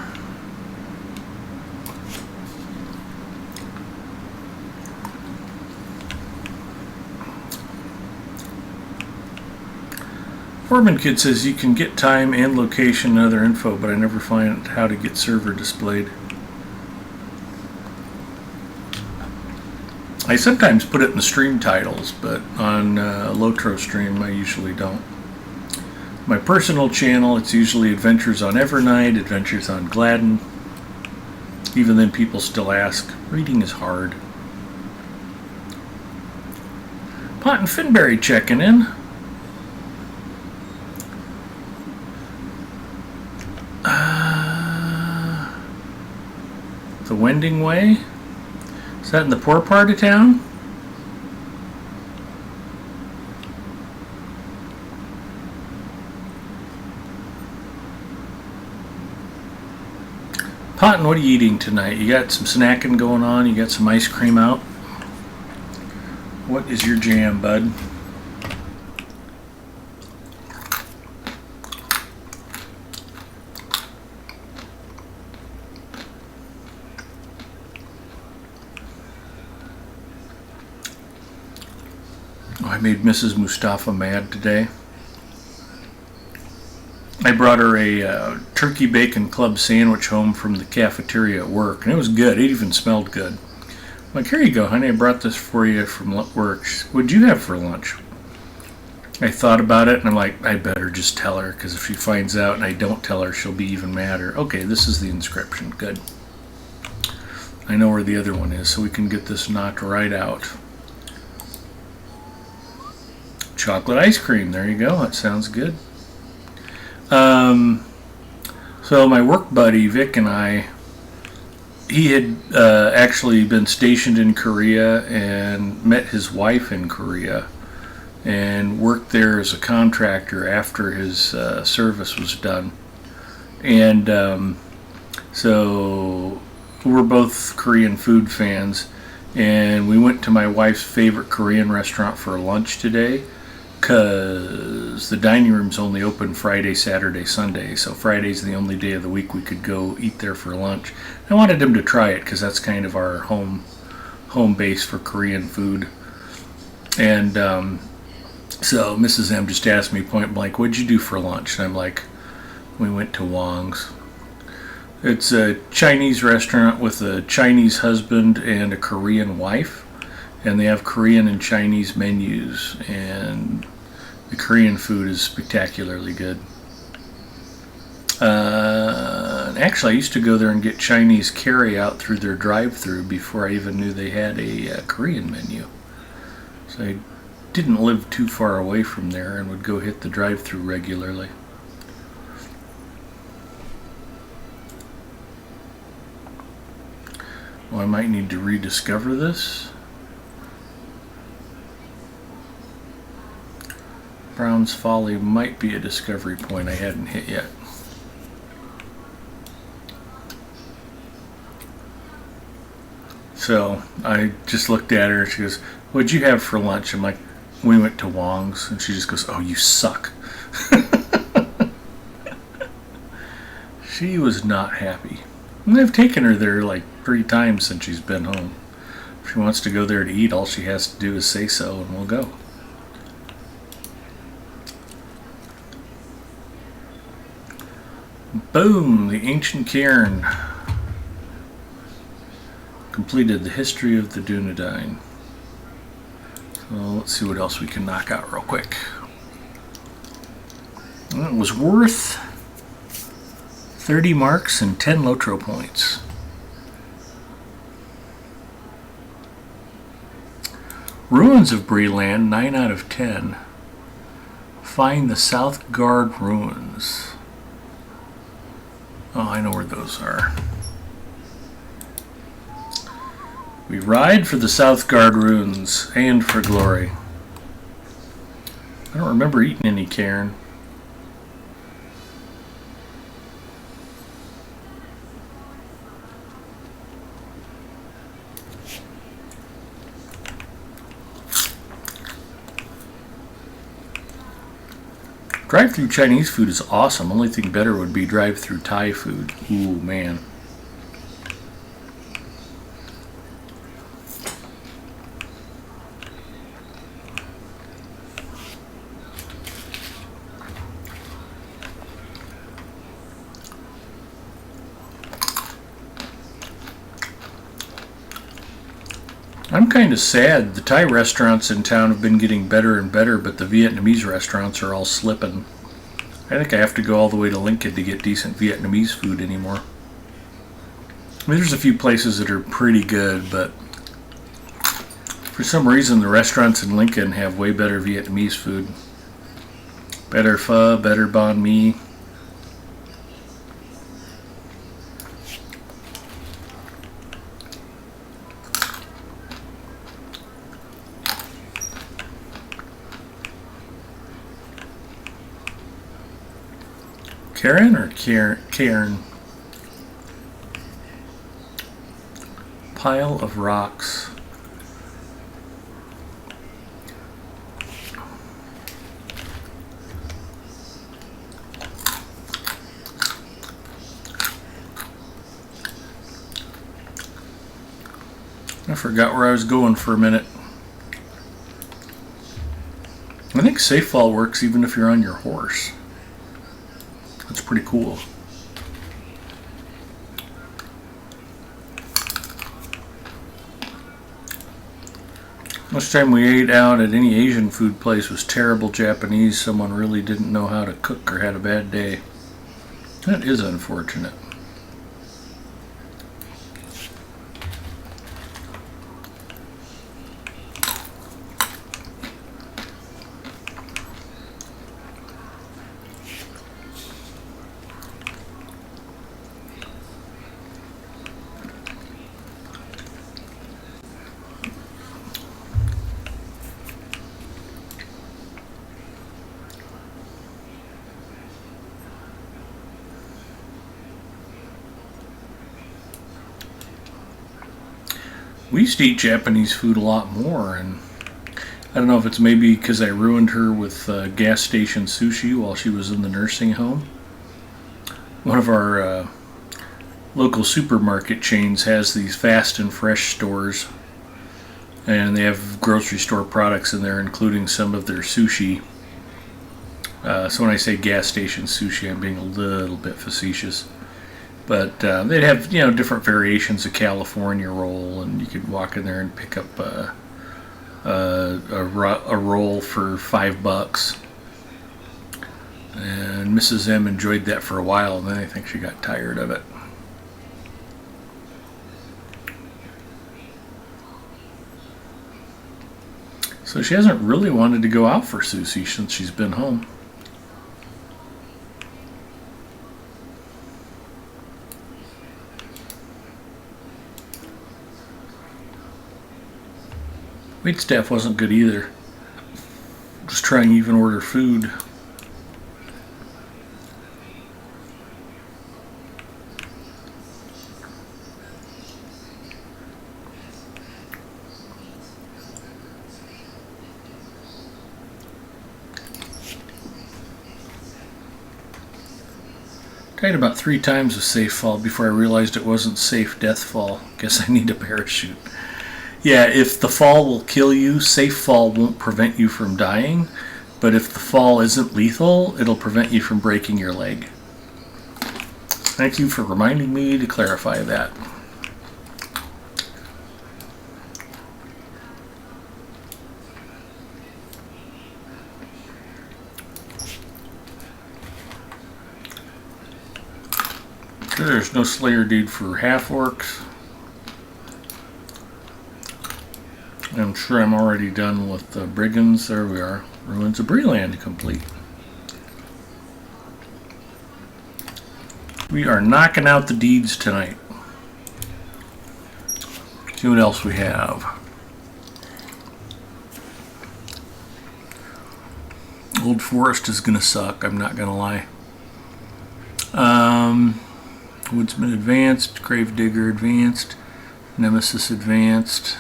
Foreman Kid says you can get time and location and other info, but I never find how to get server displayed. I sometimes put it in the stream titles, but on Lotro stream I usually don't. My personal channel, it's usually Adventures on Evernight, Adventures on Gladden. Even then people still ask. Reading is hard. Pot and Finberry checking in. The Wending Way? Is that in the poor part of town? Potton, what are you eating tonight? You got some snacking going on? You got some ice cream out? What is your jam, bud? I made Mrs. Mustafa mad today. I brought her a turkey bacon club sandwich home from the cafeteria at work, and it was good. It even smelled good. Like, here you go, honey. I brought this for you from work. What'd you have for lunch? I thought about it, and I'm like, I better just tell her, because if she finds out and I don't tell her, she'll be even madder. Okay, this is the inscription. Good. I know where the other one is, so we can get this knocked right out. Chocolate ice cream. There you go. That sounds good. So my work buddy Vic and I, he had actually been stationed in Korea and met his wife in Korea and worked there as a contractor after his service was done. And so we're both Korean food fans, and we went to my wife's favorite Korean restaurant for lunch today, because the dining room's only open Friday, Saturday, Sunday, so Friday's the only day of the week we could go eat there for lunch. I wanted him to try it because that's kind of our home base for Korean food. And so Mrs. M just asked me point blank, what'd you do for lunch? And I'm like, we went to Wong's. It's a Chinese restaurant with a Chinese husband and a Korean wife. And they have Korean and Chinese menus, and the Korean food is spectacularly good. Actually, I used to go there and get Chinese carry-out through their drive-thru before I even knew they had a Korean menu. So I didn't live too far away from there and would go hit the drive-thru regularly. Well, I might need to rediscover this. Brown's Folly might be a discovery point I hadn't hit yet. So I just looked at her and she goes, what'd you have for lunch? I'm like, we went to Wong's. And she just goes, oh, you suck. She was not happy. And I've taken her there like 3 times since she's been home. If she wants to go there to eat, all she has to do is say so and we'll go. Boom! The ancient cairn completed the history of the Dunedain. So let's see what else we can knock out real quick. Well, it was worth 30 marks and 10 Lotro points. Ruins of Breland, 9 out of 10. Find the South Guard ruins. Oh, I know where those are. We ride for the South Guard ruins and for glory. I don't remember eating any cairn. Drive-through Chinese food is awesome. Only thing better would be drive-through Thai food. Ooh, man. I'm kind of sad. The Thai restaurants in town have been getting better and better, but the Vietnamese restaurants are all slipping. I think I have to go all the way to Lincoln to get decent Vietnamese food anymore. I mean, there's a few places that are pretty good, but for some reason the restaurants in Lincoln have way better Vietnamese food. Better pho, better banh mi. Karen or Cairn? Pile of rocks. I forgot where I was going for a minute. I think safe fall works even if you're on your horse. That's pretty cool. Most time we ate out at any Asian food place was terrible Japanese. Someone really didn't know how to cook or had a bad day. That is unfortunate. We used to eat Japanese food a lot more, and I don't know if it's maybe because I ruined her with gas station sushi while she was in the nursing home. One of our local supermarket chains has these fast and fresh stores, and they have grocery store products in there, including some of their sushi. So when I say gas station sushi, I'm being a little bit facetious. But they'd have, different variations of California roll, and you could walk in there and pick up a roll for $5. And Mrs. M enjoyed that for a while, and then I think she got tired of it. So she hasn't really wanted to go out for sushi since she's been home. Waitstaff wasn't good either. Just trying to even order food. Tried about 3 times with safe fall before I realized it wasn't safe death fall. Guess I need a parachute. Yeah, if the fall will kill you, safe fall won't prevent you from dying, but if the fall isn't lethal, it'll prevent you from breaking your leg. Thank you for reminding me to clarify that. There's no Slayer deed for half orcs. I'm sure I'm already done with the brigands. There we are. Ruins of Breland complete. We are knocking out the deeds tonight. See what else we have. Old Forest is gonna suck, I'm not gonna lie. Woodsman advanced, Gravedigger advanced, Nemesis advanced.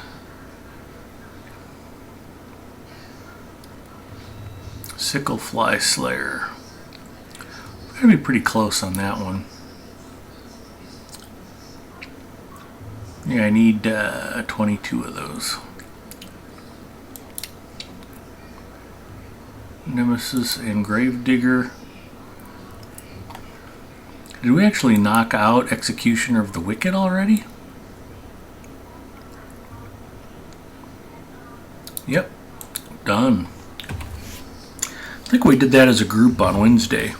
Sicklefly Slayer. Gotta be pretty close on that one. Yeah, I need 22 of those. Nemesis and Gravedigger. Did we actually knock out Executioner of the Wicked already? Yep, done. I think we did that as a group on Wednesday.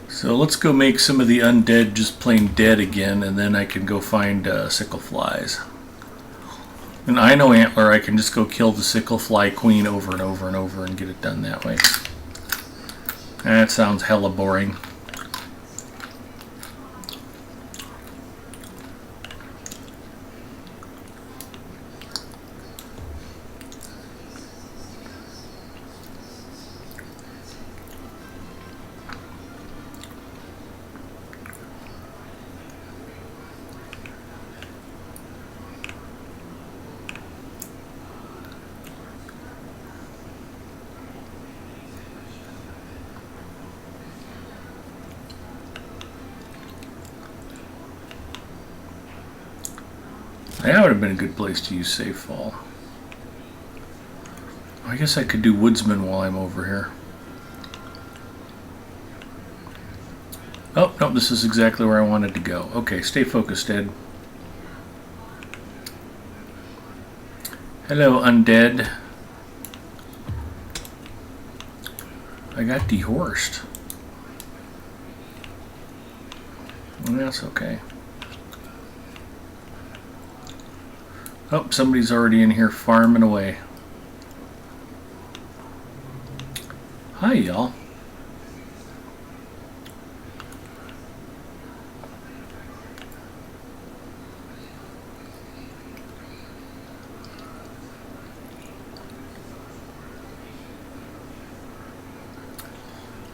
So let's go make some of the undead just plain dead again, and then I can go find Sickleflies. And I know Antler, I can just go kill the Sicklefly Queen over and over and over and get it done that way. That sounds hella boring. That would have been a good place to use safe fall. I guess I could do Woodsman while I'm over here. Oh, no, this is exactly where I wanted to go. Okay, stay focused, Ed. Hello, undead. I got dehorsed. That's okay. Oh, somebody's already in here farming away. Hi, y'all.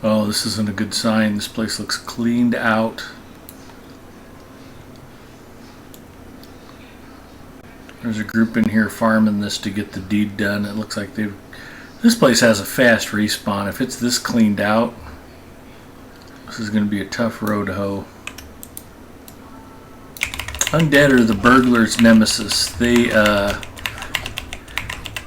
Oh, this isn't a good sign. This place looks cleaned out. There's a group in here farming this to get the deed done. It looks like they've... This place has a fast respawn. If it's this cleaned out, this is going to be a tough road to hoe. Undead are the burglar's nemesis. They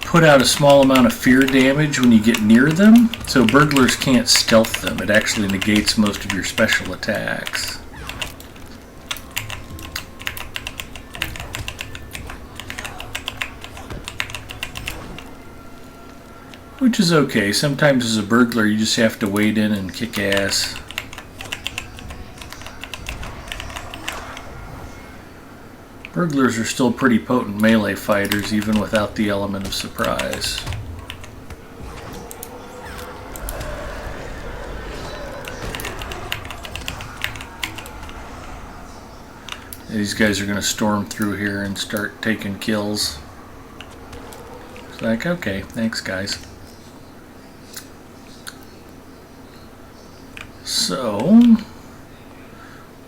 put out a small amount of fear damage when you get near them, so burglars can't stealth them. It actually negates most of your special attacks. Which is okay. Sometimes as a burglar you just have to wade in and kick ass. Burglars are still pretty potent melee fighters even without the element of surprise. These guys are going to storm through here and start taking kills. It's like, okay, thanks guys. So,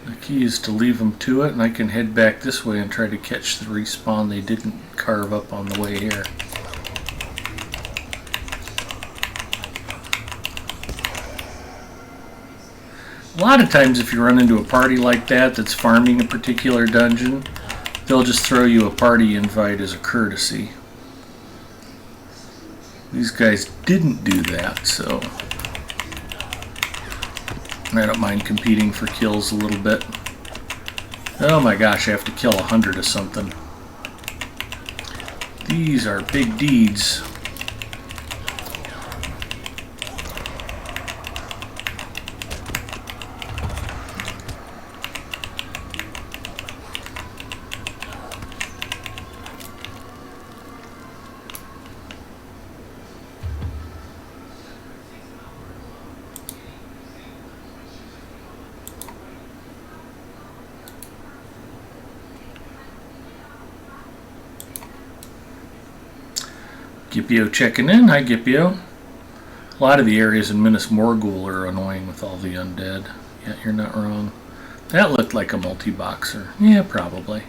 the key is to leave them to it, and I can head back this way and try to catch the respawn they didn't carve up on the way here. A lot of times if you run into a party like that that's farming a particular dungeon, they'll just throw you a party invite as a courtesy. These guys didn't do that, so I don't mind competing for kills a little bit. Oh my gosh, I have to kill 100 of something. These are big deeds. Gipio checking in. Hi, Gipio. A lot of the areas in Minas Morgul are annoying with all the undead. Yeah, you're not wrong. That looked like a multi-boxer. Yeah, probably.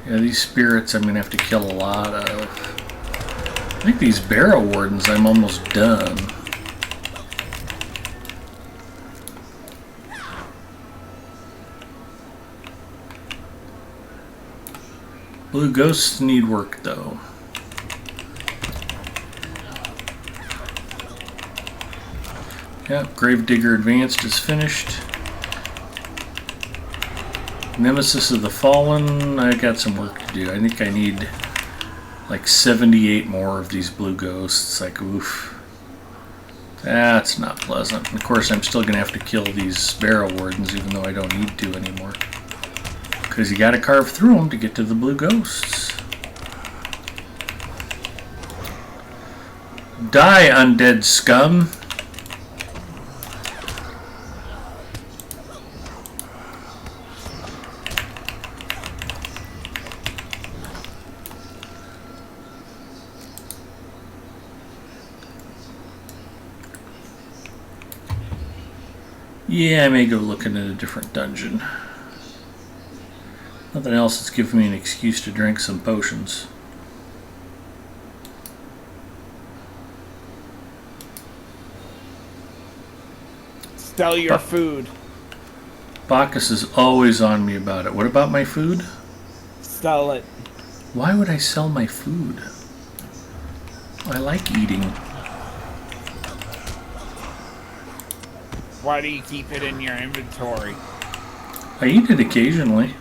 Yeah, these spirits I'm going to have to kill a lot of. I think these barrow wardens I'm almost done. Blue ghosts need work though. Yep, Gravedigger Advanced is finished. Nemesis of the Fallen, I got some work to do. I think I need like 78 more of these blue ghosts. Like, oof. That's not pleasant. And of course, I'm still going to have to kill these barrow wardens even though I don't need to anymore. Because you got to carve through them to get to the blue ghosts. Die, undead scum. Yeah, I may go looking at a different dungeon. Nothing else that's giving me an excuse to drink some potions. Sell your food. Bacchus is always on me about it. What about my food? Sell it. Why would I sell my food? I like eating. Why do you keep it in your inventory? I eat it occasionally.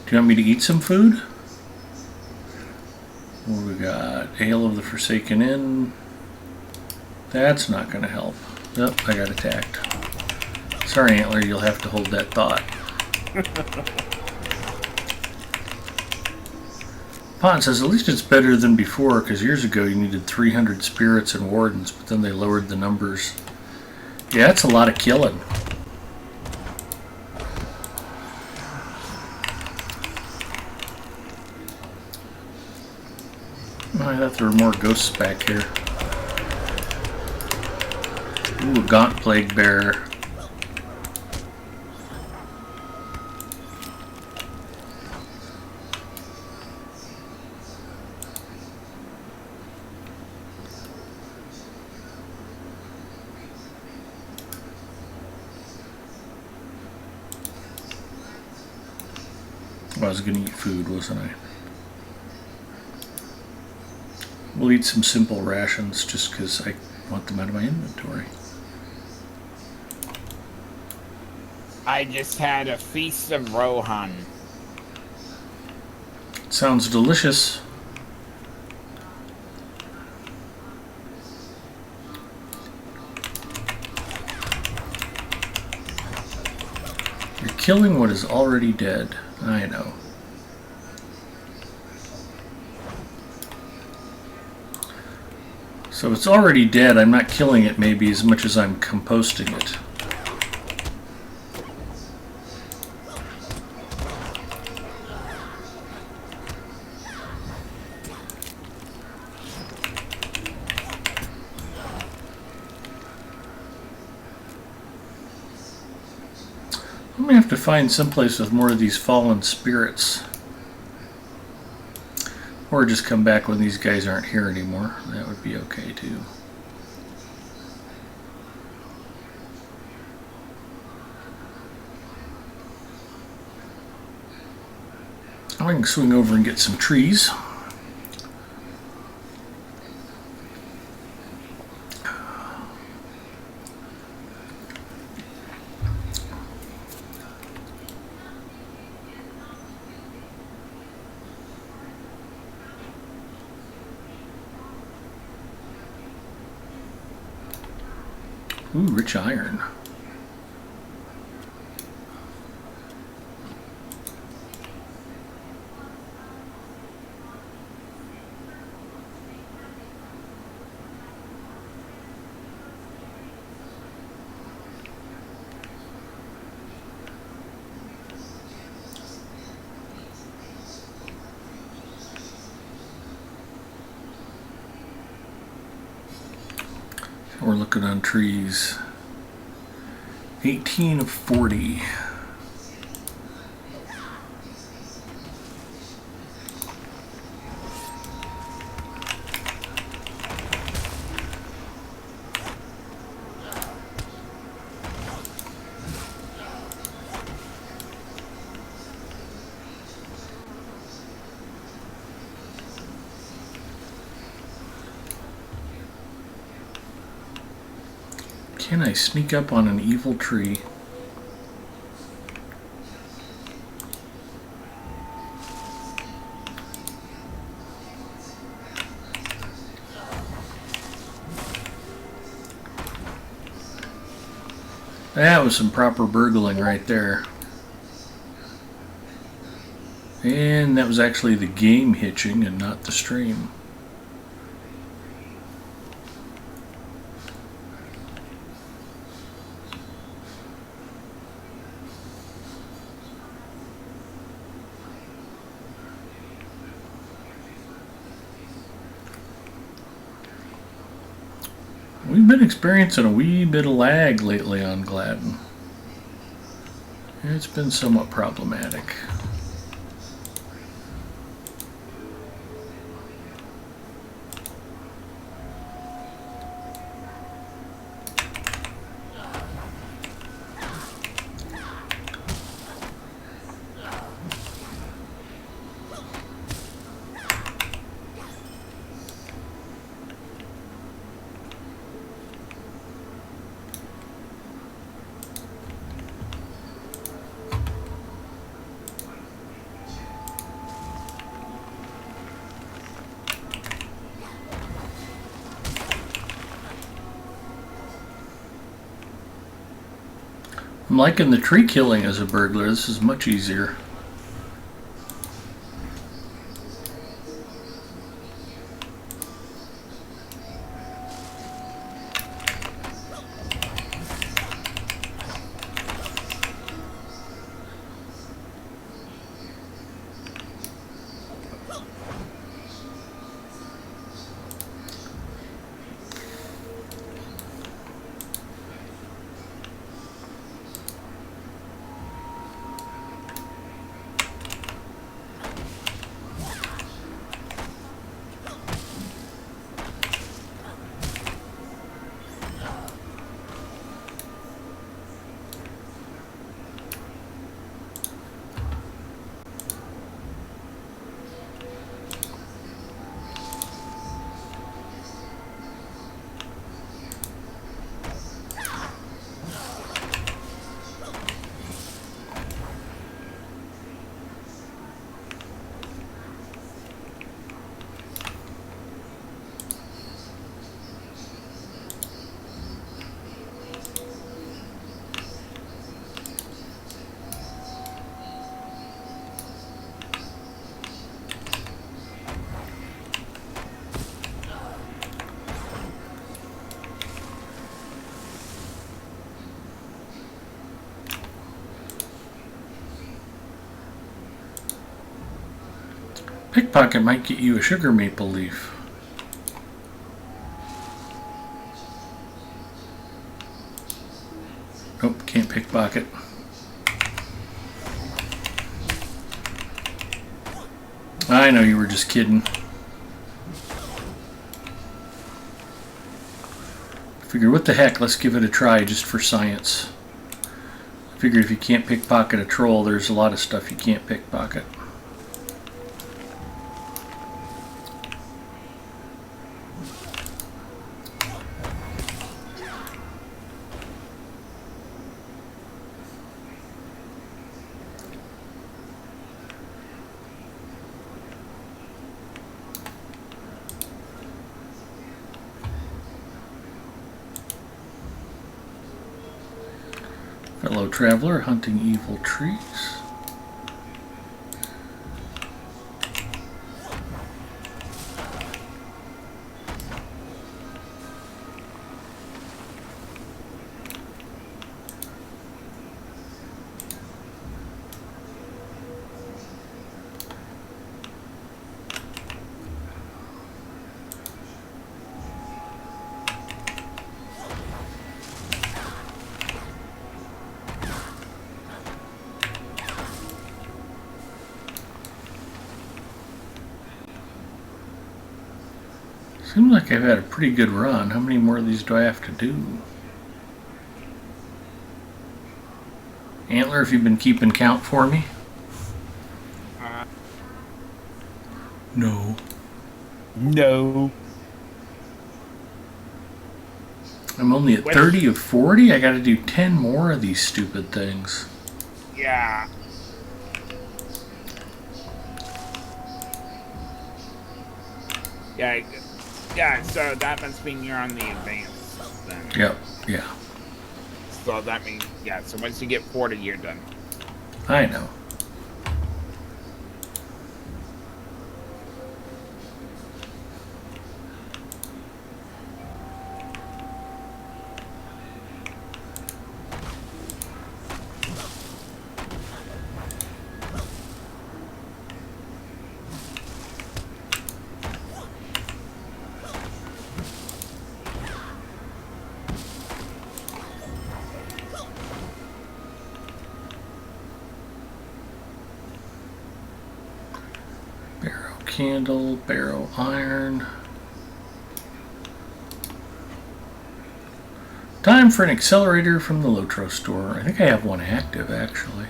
Do you want me to eat some food? What do we got? Ale of the Forsaken Inn. That's not going to help. Nope, I got attacked. Sorry, Antler, you'll have to hold that thought. Pon says, at least it's better than before, because years ago you needed 300 spirits and wardens, but then they lowered the numbers. Yeah, that's a lot of killing. I thought there were more ghosts back here. Ooh, a gaunt plague bearer. I was going to eat food, wasn't I? We'll eat some simple rations just because I want them out of my inventory. I just had a feast of Rohan. Sounds delicious. You're killing what is already dead. I know. So if it's already dead, I'm not killing it maybe as much as I'm composting it. I'm going to have to find someplace with more of these fallen spirits. Or just come back when these guys aren't here anymore. That would be okay too. I can swing over and get some trees. Ooh, rich iron. We're looking on trees. 18 of 40. Can I sneak up on an evil tree? That was some proper burgling right there. And that was actually the game hitching and not the stream. We've been experiencing a wee bit of lag lately on Gladden. It's been somewhat problematic. I'm liking the tree killing as a burglar. This is much easier. Pickpocket might get you a sugar maple leaf. Nope, can't pickpocket. I know you were just kidding. Figured, what the heck, let's give it a try just for science. I figured if you can't pickpocket a troll, there's a lot of stuff you can't pickpocket. Fellow traveler hunting evil trees. Seems like I've had a pretty good run. How many more of these do I have to do? Antler, if you've been keeping count for me? No. No. I'm only at 30 of 40? I gotta do 10 more of these stupid things. Yeah. Yeah, so that must mean you're on the advance then. Yep, yeah. So that means, yeah, so once you get 40, you're done. I know. Candle, barrow iron. Time for an accelerator from the Lotro store. I think I have one active actually.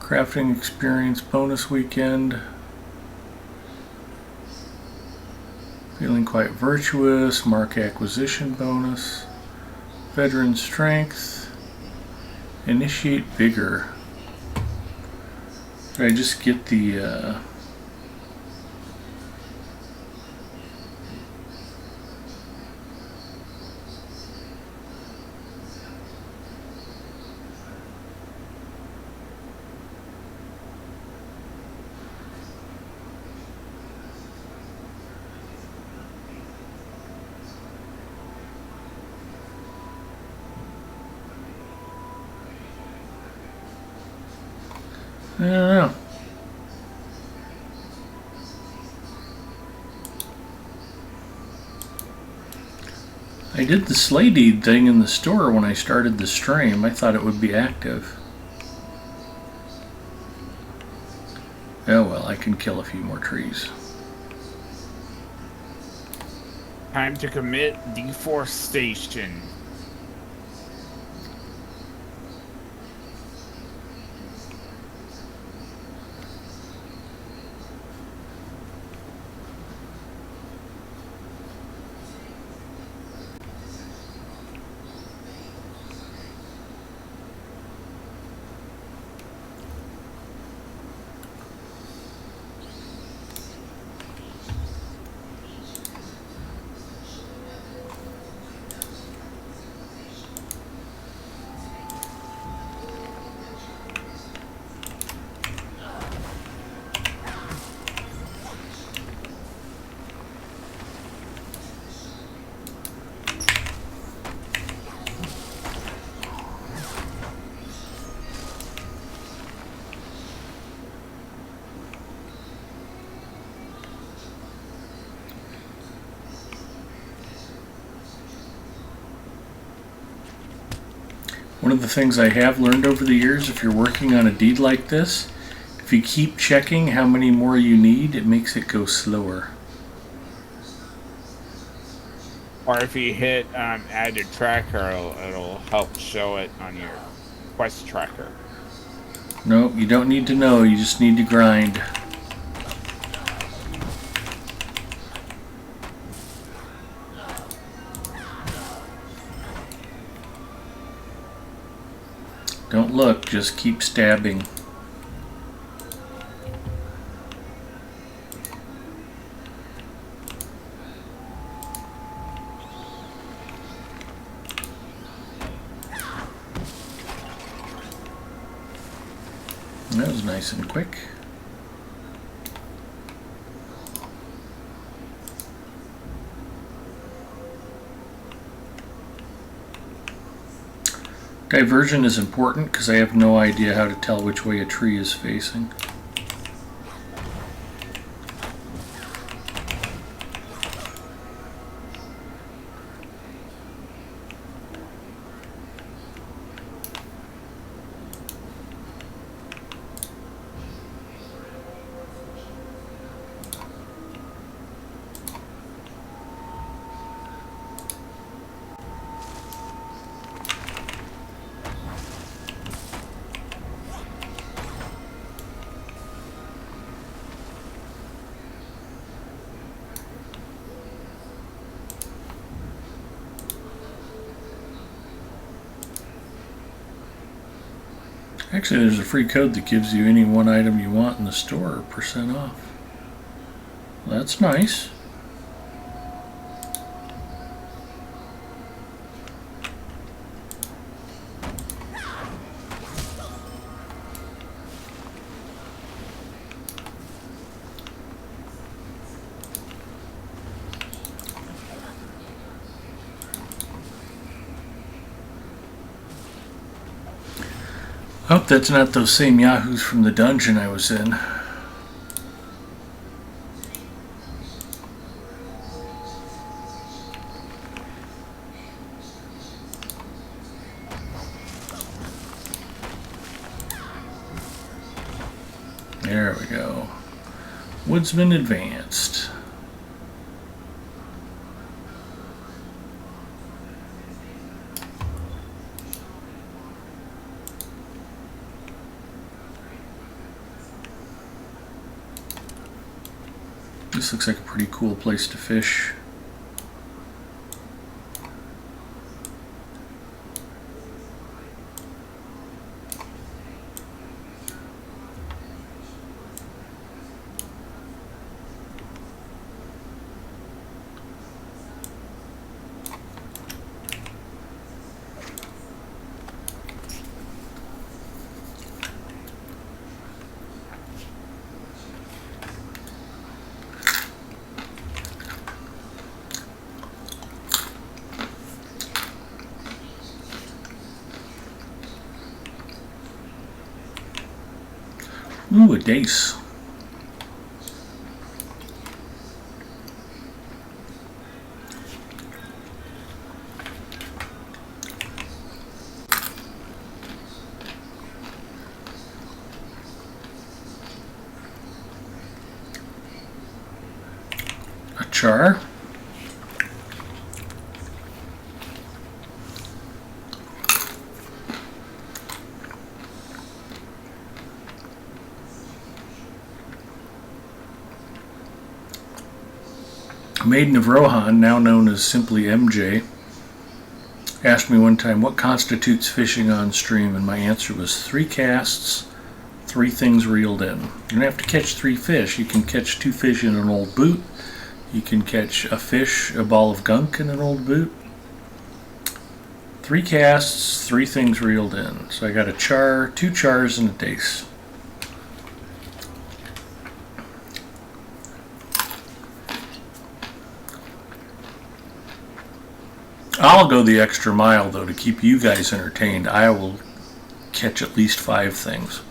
Crafting experience bonus weekend. Feeling quite virtuous. Mark acquisition bonus. Veteran strength. Initiate vigor. Did I just get the I don't know. I did the sleigh deed thing in the store when I started the stream. I thought it would be active. Oh well, I can kill a few more trees. Time to commit deforestation. One of the things I have learned over the years, if you're working on a deed like this, if you keep checking how many more you need, it makes it go slower. Or if you hit add to tracker, it'll help show it on your quest tracker. No, you don't need to know, you just need to grind. Don't look, just keep stabbing. That was nice and quick. Diversion is important because I have no idea how to tell which way a tree is facing. Actually, there's a free code that gives you any one item you want in the store % off. That's nice. Hope that's not those same yahoos from the dungeon I was in. There we go. Woodsman advanced. This looks like a pretty cool place to fish. Ooh, a dace. A char. Maiden of Rohan, now known as simply MJ, asked me one time what constitutes fishing on stream, and my answer was 3 casts, 3 things reeled in. You don't have to catch 3 fish. You can catch 2 fish in an old boot. You can catch a fish, a ball of gunk in an old boot. 3 casts, 3 things reeled in. So I got a char, 2 chars, and a dace. I'll go the extra mile, though, to keep you guys entertained. I will catch at least 5 things.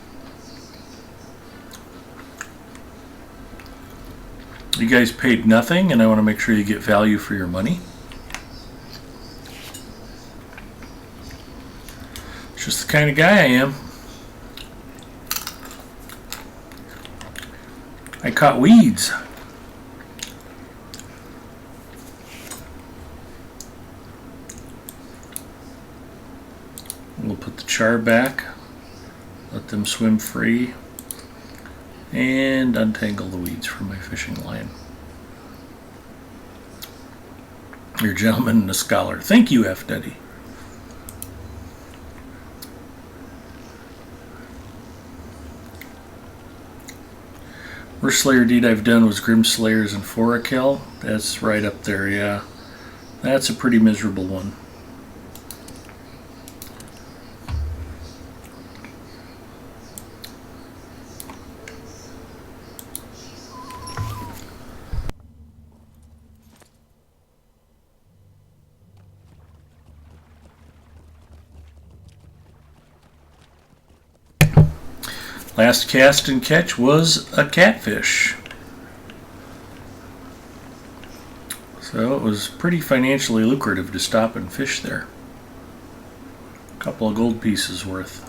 You guys paid nothing, and I want to make sure you get value for your money. It's just the kind of guy I am. I caught weeds. We'll put the char back, let them swim free, and untangle the weeds from my fishing line. You're a gentleman and a scholar. Thank you, F. Duddy. Worst Slayer deed I've done was Grim Slayers and Forakel. That's right up there, yeah. That's a pretty miserable one. Last cast and catch was a catfish. So it was pretty financially lucrative to stop and fish there. A couple of gold pieces worth.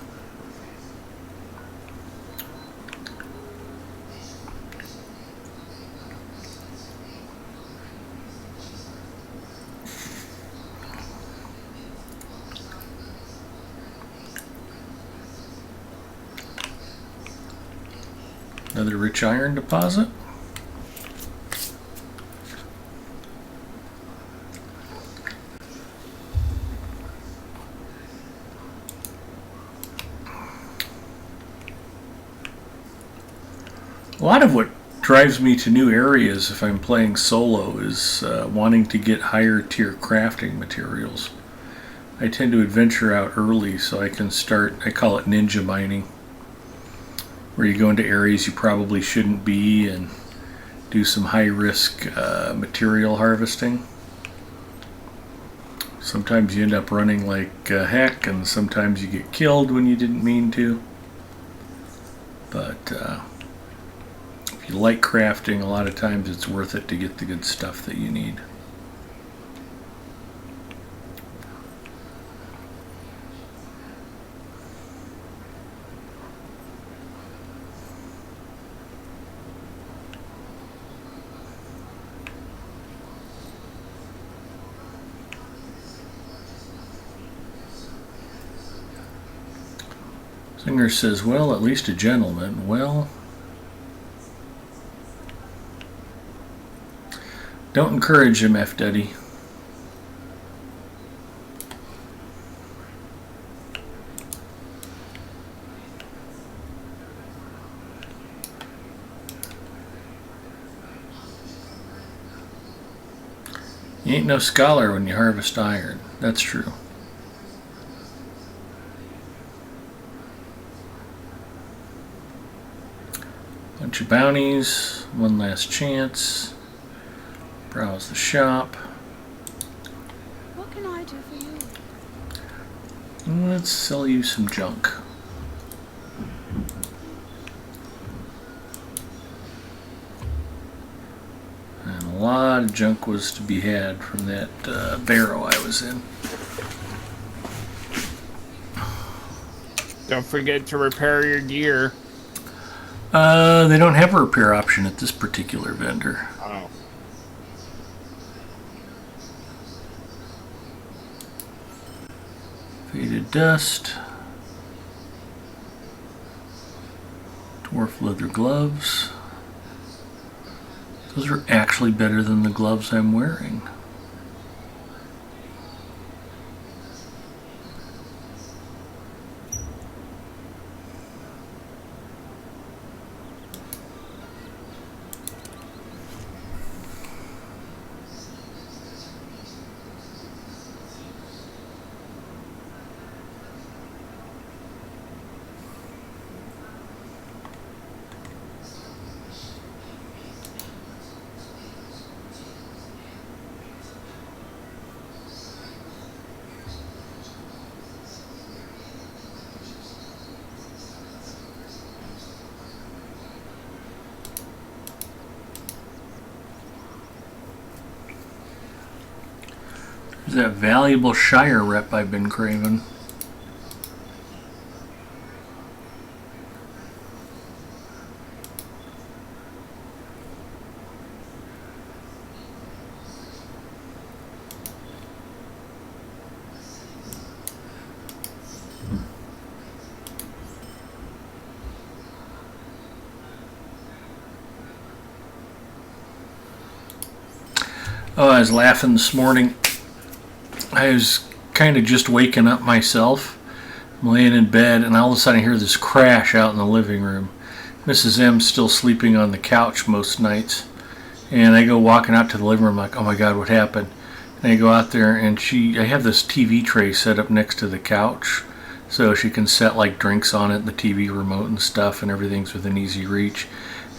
Another rich iron deposit. A lot of what drives me to new areas if I'm playing solo is wanting to get higher tier crafting materials. I tend to adventure out early so I can start, I call it ninja mining, where you go into areas you probably shouldn't be and do some high-risk material harvesting. Sometimes you end up running like heck, and sometimes you get killed when you didn't mean to. But if you like crafting, a lot of times it's worth it to get the good stuff that you need. Singer says, well, at least a gentleman. Well, don't encourage him, F. Duddy. You ain't no scholar when you harvest iron. That's true. Bunch of bounties, one last chance. Browse the shop. What can I do for you? Let's sell you some junk. lot of junk was to be had from that barrow I was in. Don't forget to repair your gear. They don't have a repair option at this particular vendor. Oh. Faded dust. Dwarf leather gloves. Those are actually better than the gloves I'm wearing. There's that valuable Shire rep I've been craving. Oh, I was laughing this morning. I was kind of just waking up myself. I'm laying in bed, and all of a sudden I hear this crash out in the living room. Mrs. M's still sleeping on the couch most nights. And I go walking out to the living room like, oh my God, what happened? And I go out there, and I have this TV tray set up next to the couch so she can set like drinks on it, the TV remote and stuff, and everything's within easy reach.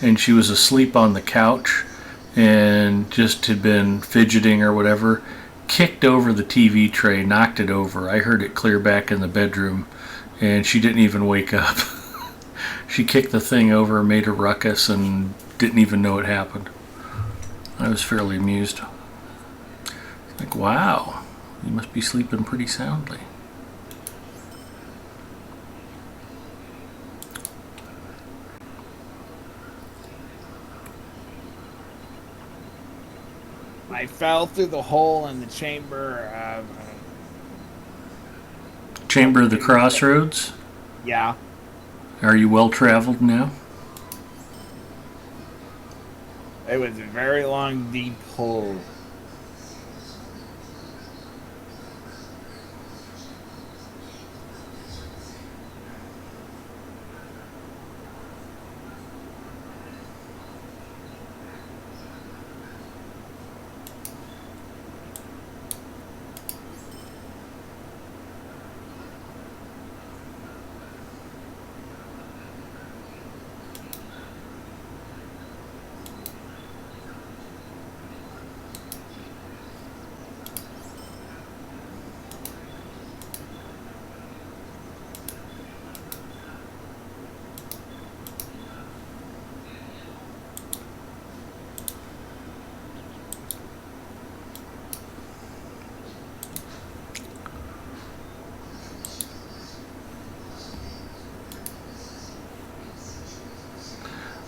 And she was asleep on the couch and just had been fidgeting or whatever, kicked over the TV tray, knocked it over. I heard it clear back in the bedroom, and she didn't even wake up. She kicked the thing over, made a ruckus, and didn't even know it happened. I was fairly amused. Like, wow, you must be sleeping pretty soundly. I fell through the hole in the chamber of... Chamber of the Crossroads? Yeah. Are you well traveled now? It was a very long, deep hole.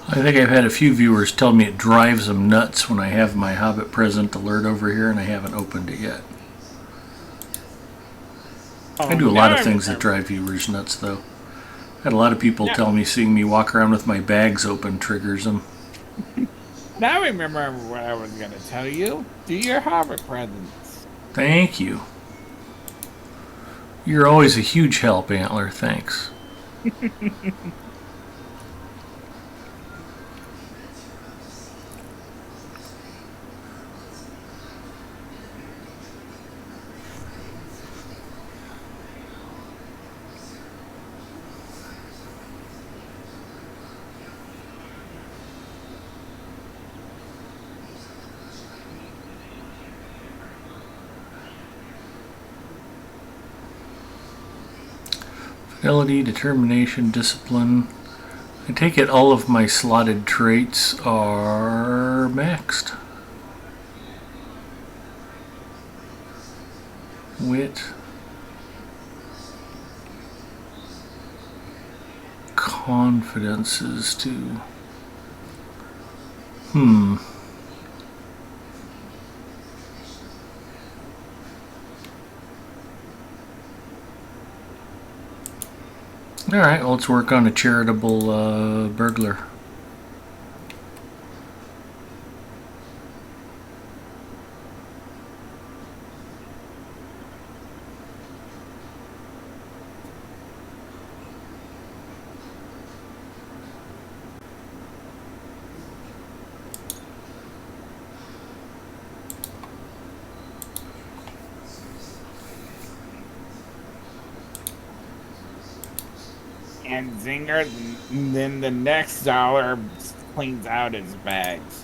I think I've had a few viewers tell me it drives them nuts when I have my Hobbit Present alert over here and I haven't opened it yet. I do a lot of things that drive viewers nuts, though. Had a lot of people tell me seeing me walk around with my bags open triggers them. Now I remember what I was going to tell you. Do your Hobbit presents. Thank you. You're always a huge help, Antler. Thanks. Fidelity, determination, discipline. I take it all of my slotted traits are maxed. Wit. Confidences too. Alright, well, let's work on a charitable burglar. And Zinger, then the next dollar cleans out his bags.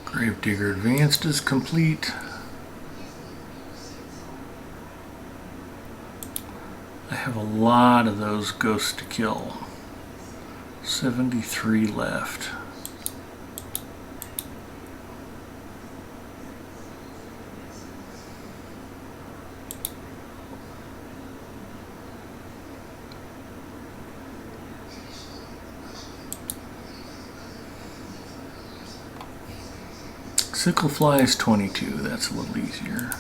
Gravedigger Advanced is complete. I have a lot of those ghosts to kill. 73 left. Sickle Fly is 22. That's a little easier.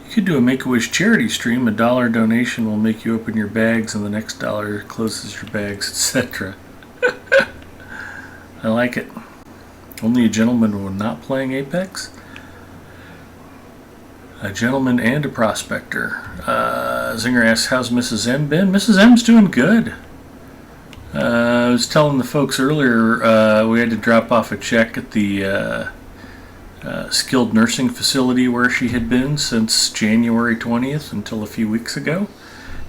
You could do a Make-A-Wish charity stream. $1 donation will make you open your bags, and the next dollar closes your bags, etc. I like it. Only a gentleman when not playing Apex. A gentleman and a prospector. Zinger asks, how's Mrs. M been? Mrs. M's doing good. I was telling the folks earlier we had to drop off a check at the skilled nursing facility where she had been since January 20th until a few weeks ago.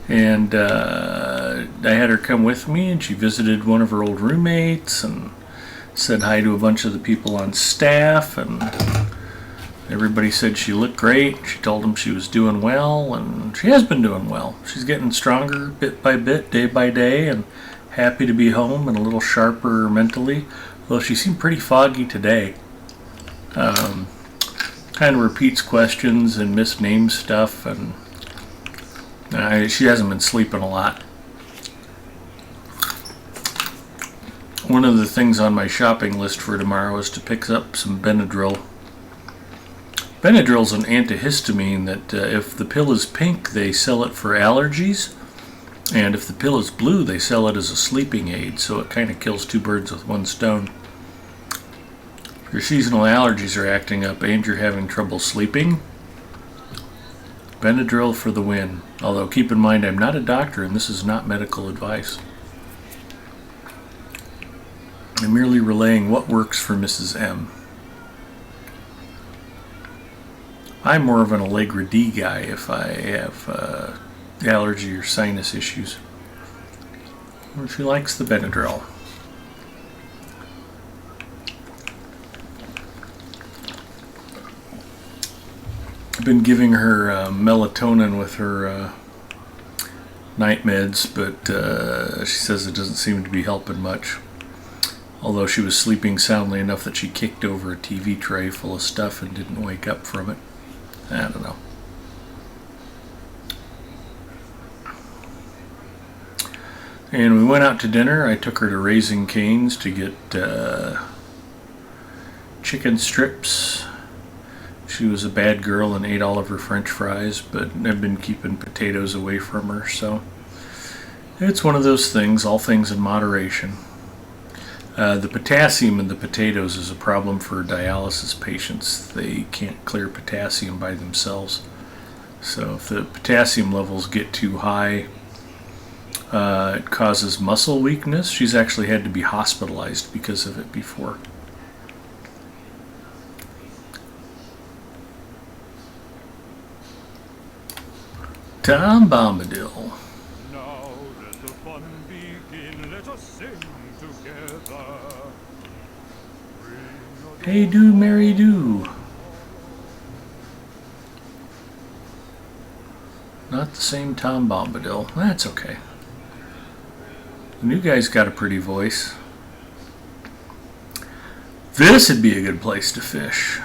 And I had her come with me, and she visited one of her old roommates and said hi to a bunch of the people on staff, and everybody said she looked great. She told them she was doing well, and she has been doing well. She's getting stronger bit by bit, day by day, and happy to be home and a little sharper mentally, although she seemed pretty foggy today. Kind of repeats questions and misnames stuff, and she hasn't been sleeping a lot. One of the things on my shopping list for tomorrow is to pick up some Benadryl. Benadryl is an antihistamine that if the pill is pink, they sell it for allergies, and if the pill is blue, they sell it as a sleeping aid, so it kind of kills two birds with one stone. If your seasonal allergies are acting up and you're having trouble sleeping, Benadryl for the win. Although keep in mind, I'm not a doctor and this is not medical advice. I'm merely relaying what works for Mrs. M. I'm more of an Allegra D guy if I have allergy or sinus issues. Or she likes the Benadryl. I've been giving her melatonin with her night meds, but she says it doesn't seem to be helping much. Although she was sleeping soundly enough that she kicked over a TV tray full of stuff and didn't wake up from it. I don't know. And we went out to dinner. I took her to Raising Cane's to get chicken strips. She was a bad girl and ate all of her French fries, but I've been keeping potatoes away from her, so it's one of those things, all things in moderation. The potassium in the potatoes is a problem for dialysis patients. They can't clear potassium by themselves. So if the potassium levels get too high, it causes muscle weakness. She's actually had to be hospitalized because of it before. Tom Bombadil. Now let the fun begin, let us sing together. Hey do, Mary do. Not the same Tom Bombadil. That's okay. The new guy's got a pretty voice. This would be a good place to fish.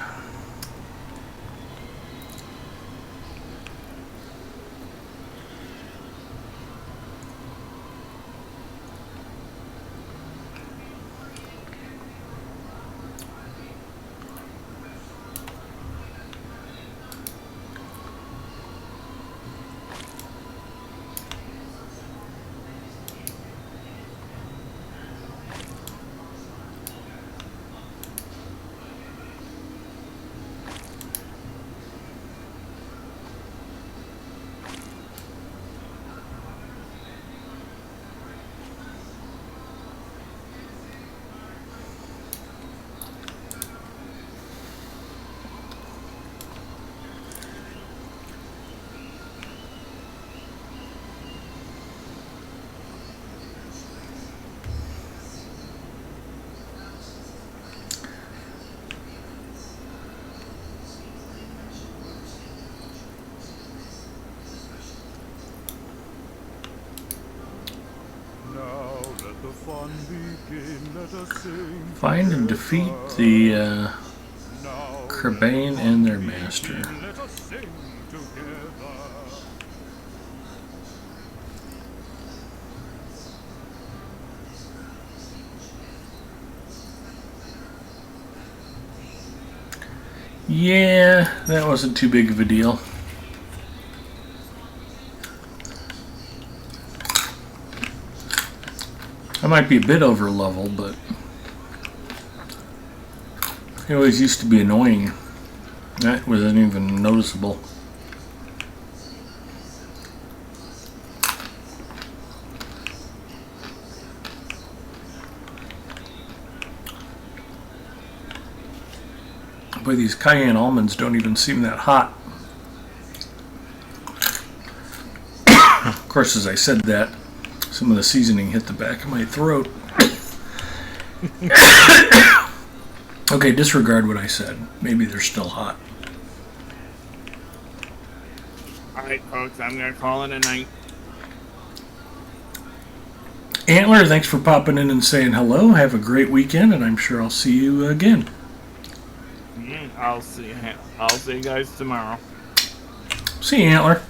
Find and defeat the Crabane and their master. Yeah, that wasn't too big of a deal. I might be a bit over level, but it always used to be annoying. That wasn't even noticeable. Boy, these cayenne almonds don't even seem that hot. Of course, as I said that, some of the seasoning hit the back of my throat. Okay, disregard what I said. Maybe they're still hot. Alright, folks, I'm going to call it a night. Antler, thanks for popping in and saying hello. Have a great weekend, and I'm sure I'll see you again. I'll see you guys tomorrow. See you, Antler.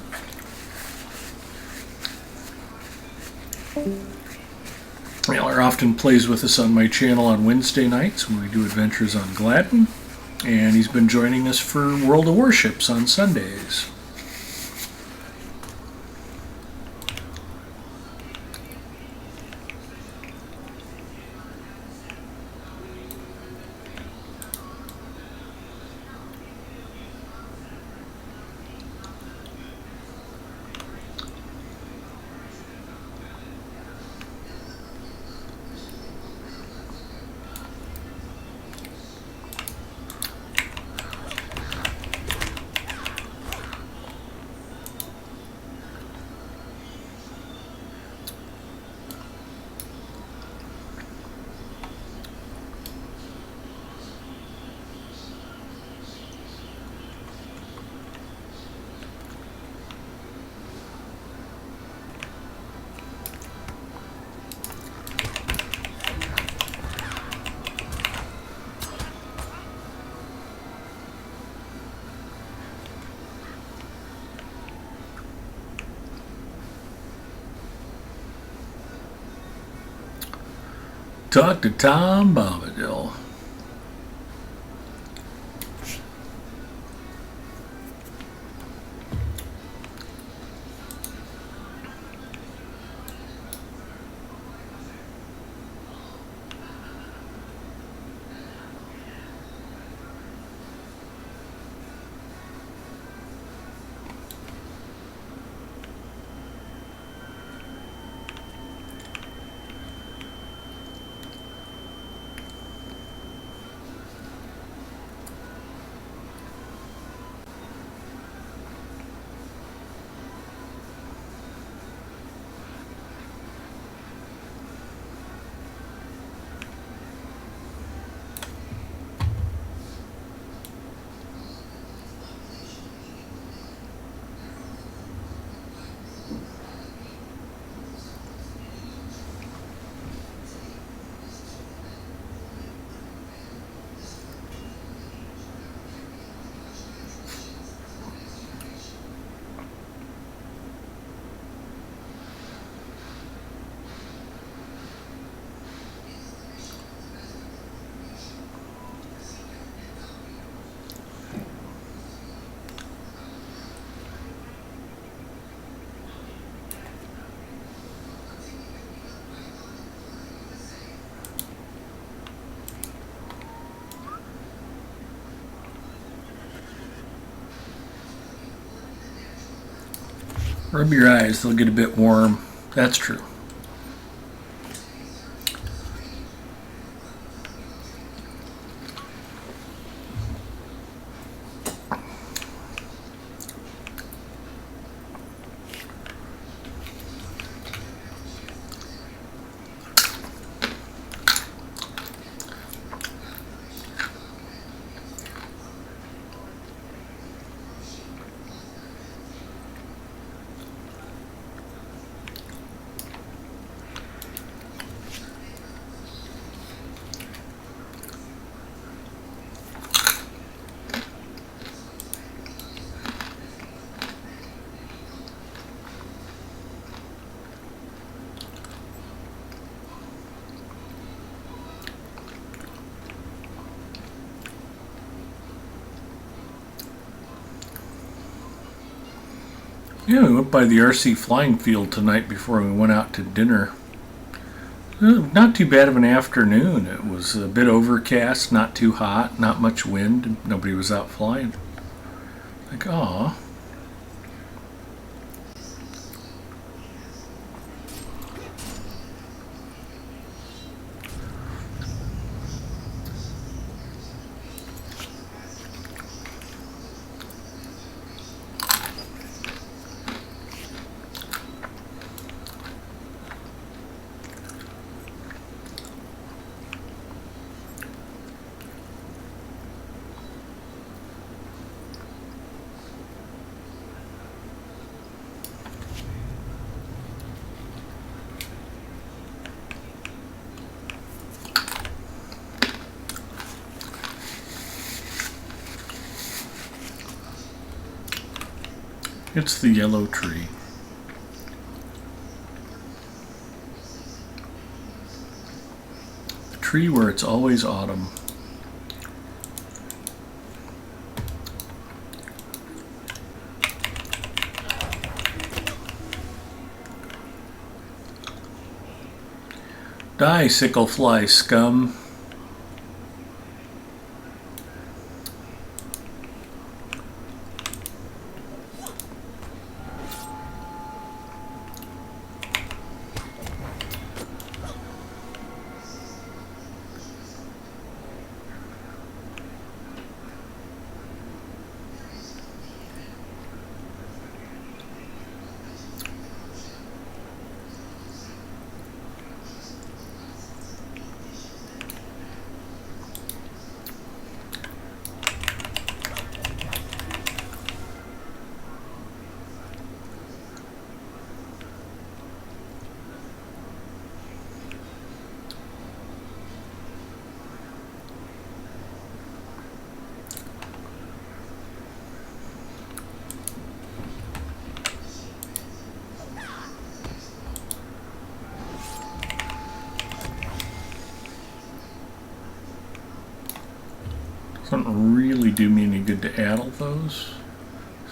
Antler often plays with us on my channel on Wednesday nights when we do adventures on Gladden, and he's been joining us for World of Warships on Sundays. Talk to Tom Bombadil. Rub your eyes, they'll get a bit warm. That's true. Yeah, we went by the RC flying field tonight before we went out to dinner. Not too bad of an afternoon. It was a bit overcast, not too hot, not much wind. Nobody was out flying. Like, aw. It's the yellow tree. The tree where it's always autumn. Die, sickle fly scum. Doesn't really do me any good to addle those,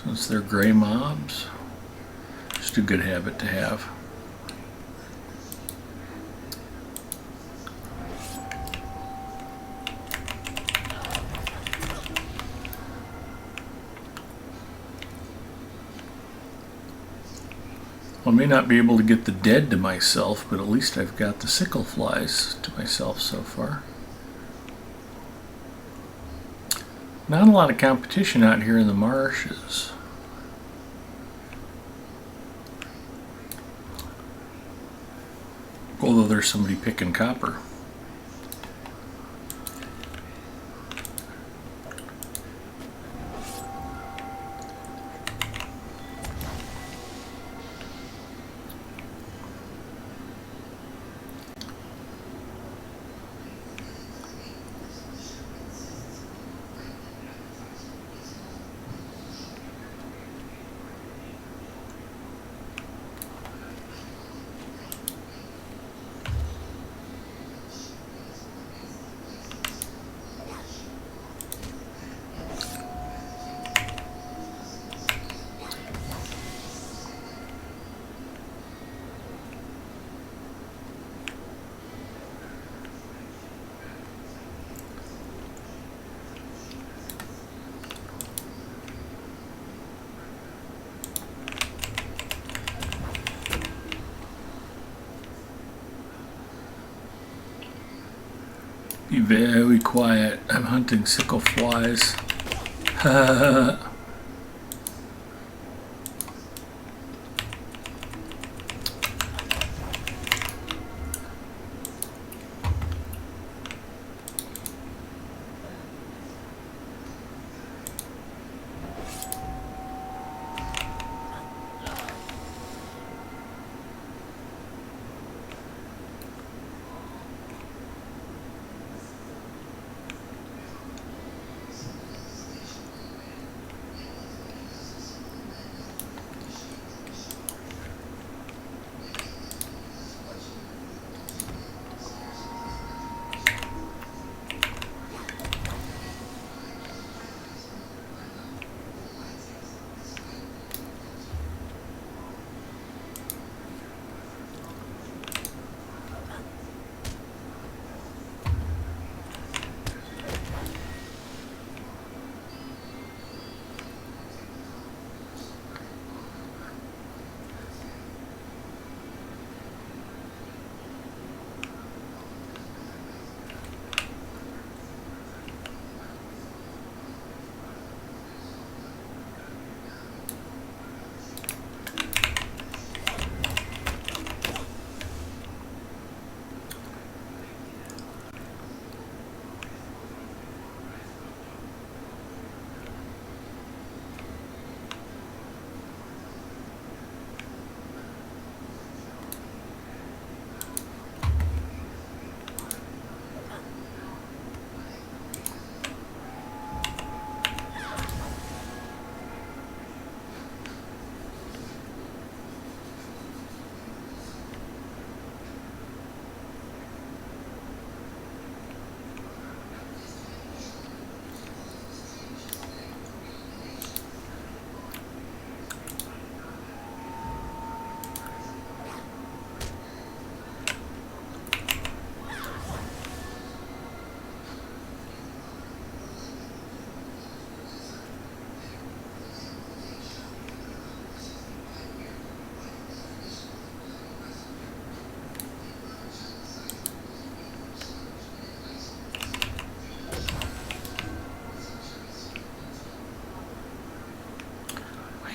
since they're gray mobs. Just a good habit to have. I may not be able to get the dead to myself, but at least I've got the sickle flies to myself so far. Not a lot of competition out here in the marshes. Although there's somebody picking copper. Be very quiet. I'm hunting sickle flies.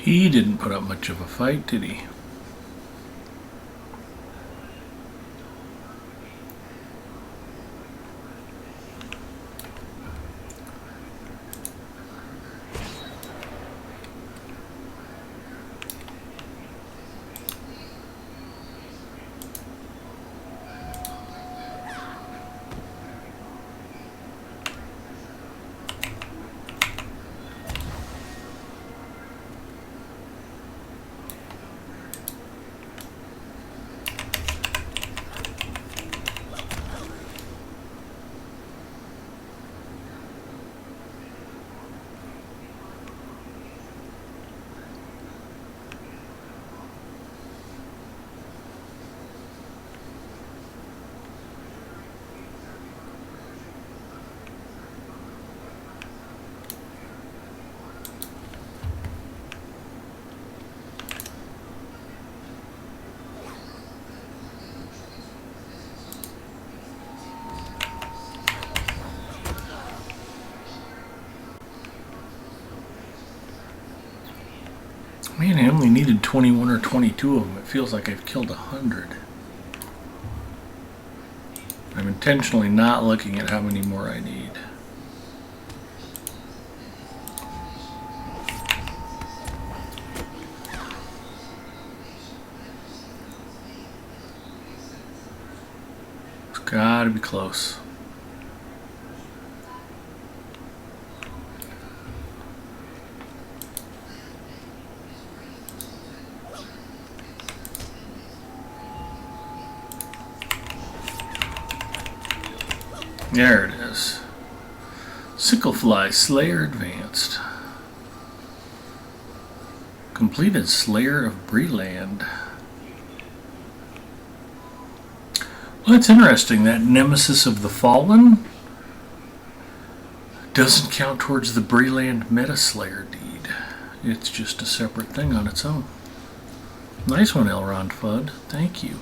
He didn't put up much of a fight, did he? only needed 21 or 22 of them. It feels like I've killed 100. I'm intentionally not looking at how many more I need. It's gotta be close. There it is. Sicklefly Slayer Advanced. Completed Slayer of Breland. Well, that's interesting. That Nemesis of the Fallen doesn't count towards the Breland Meta Slayer deed. It's just a separate thing on its own. Nice one, Elrond Fudd. Thank you.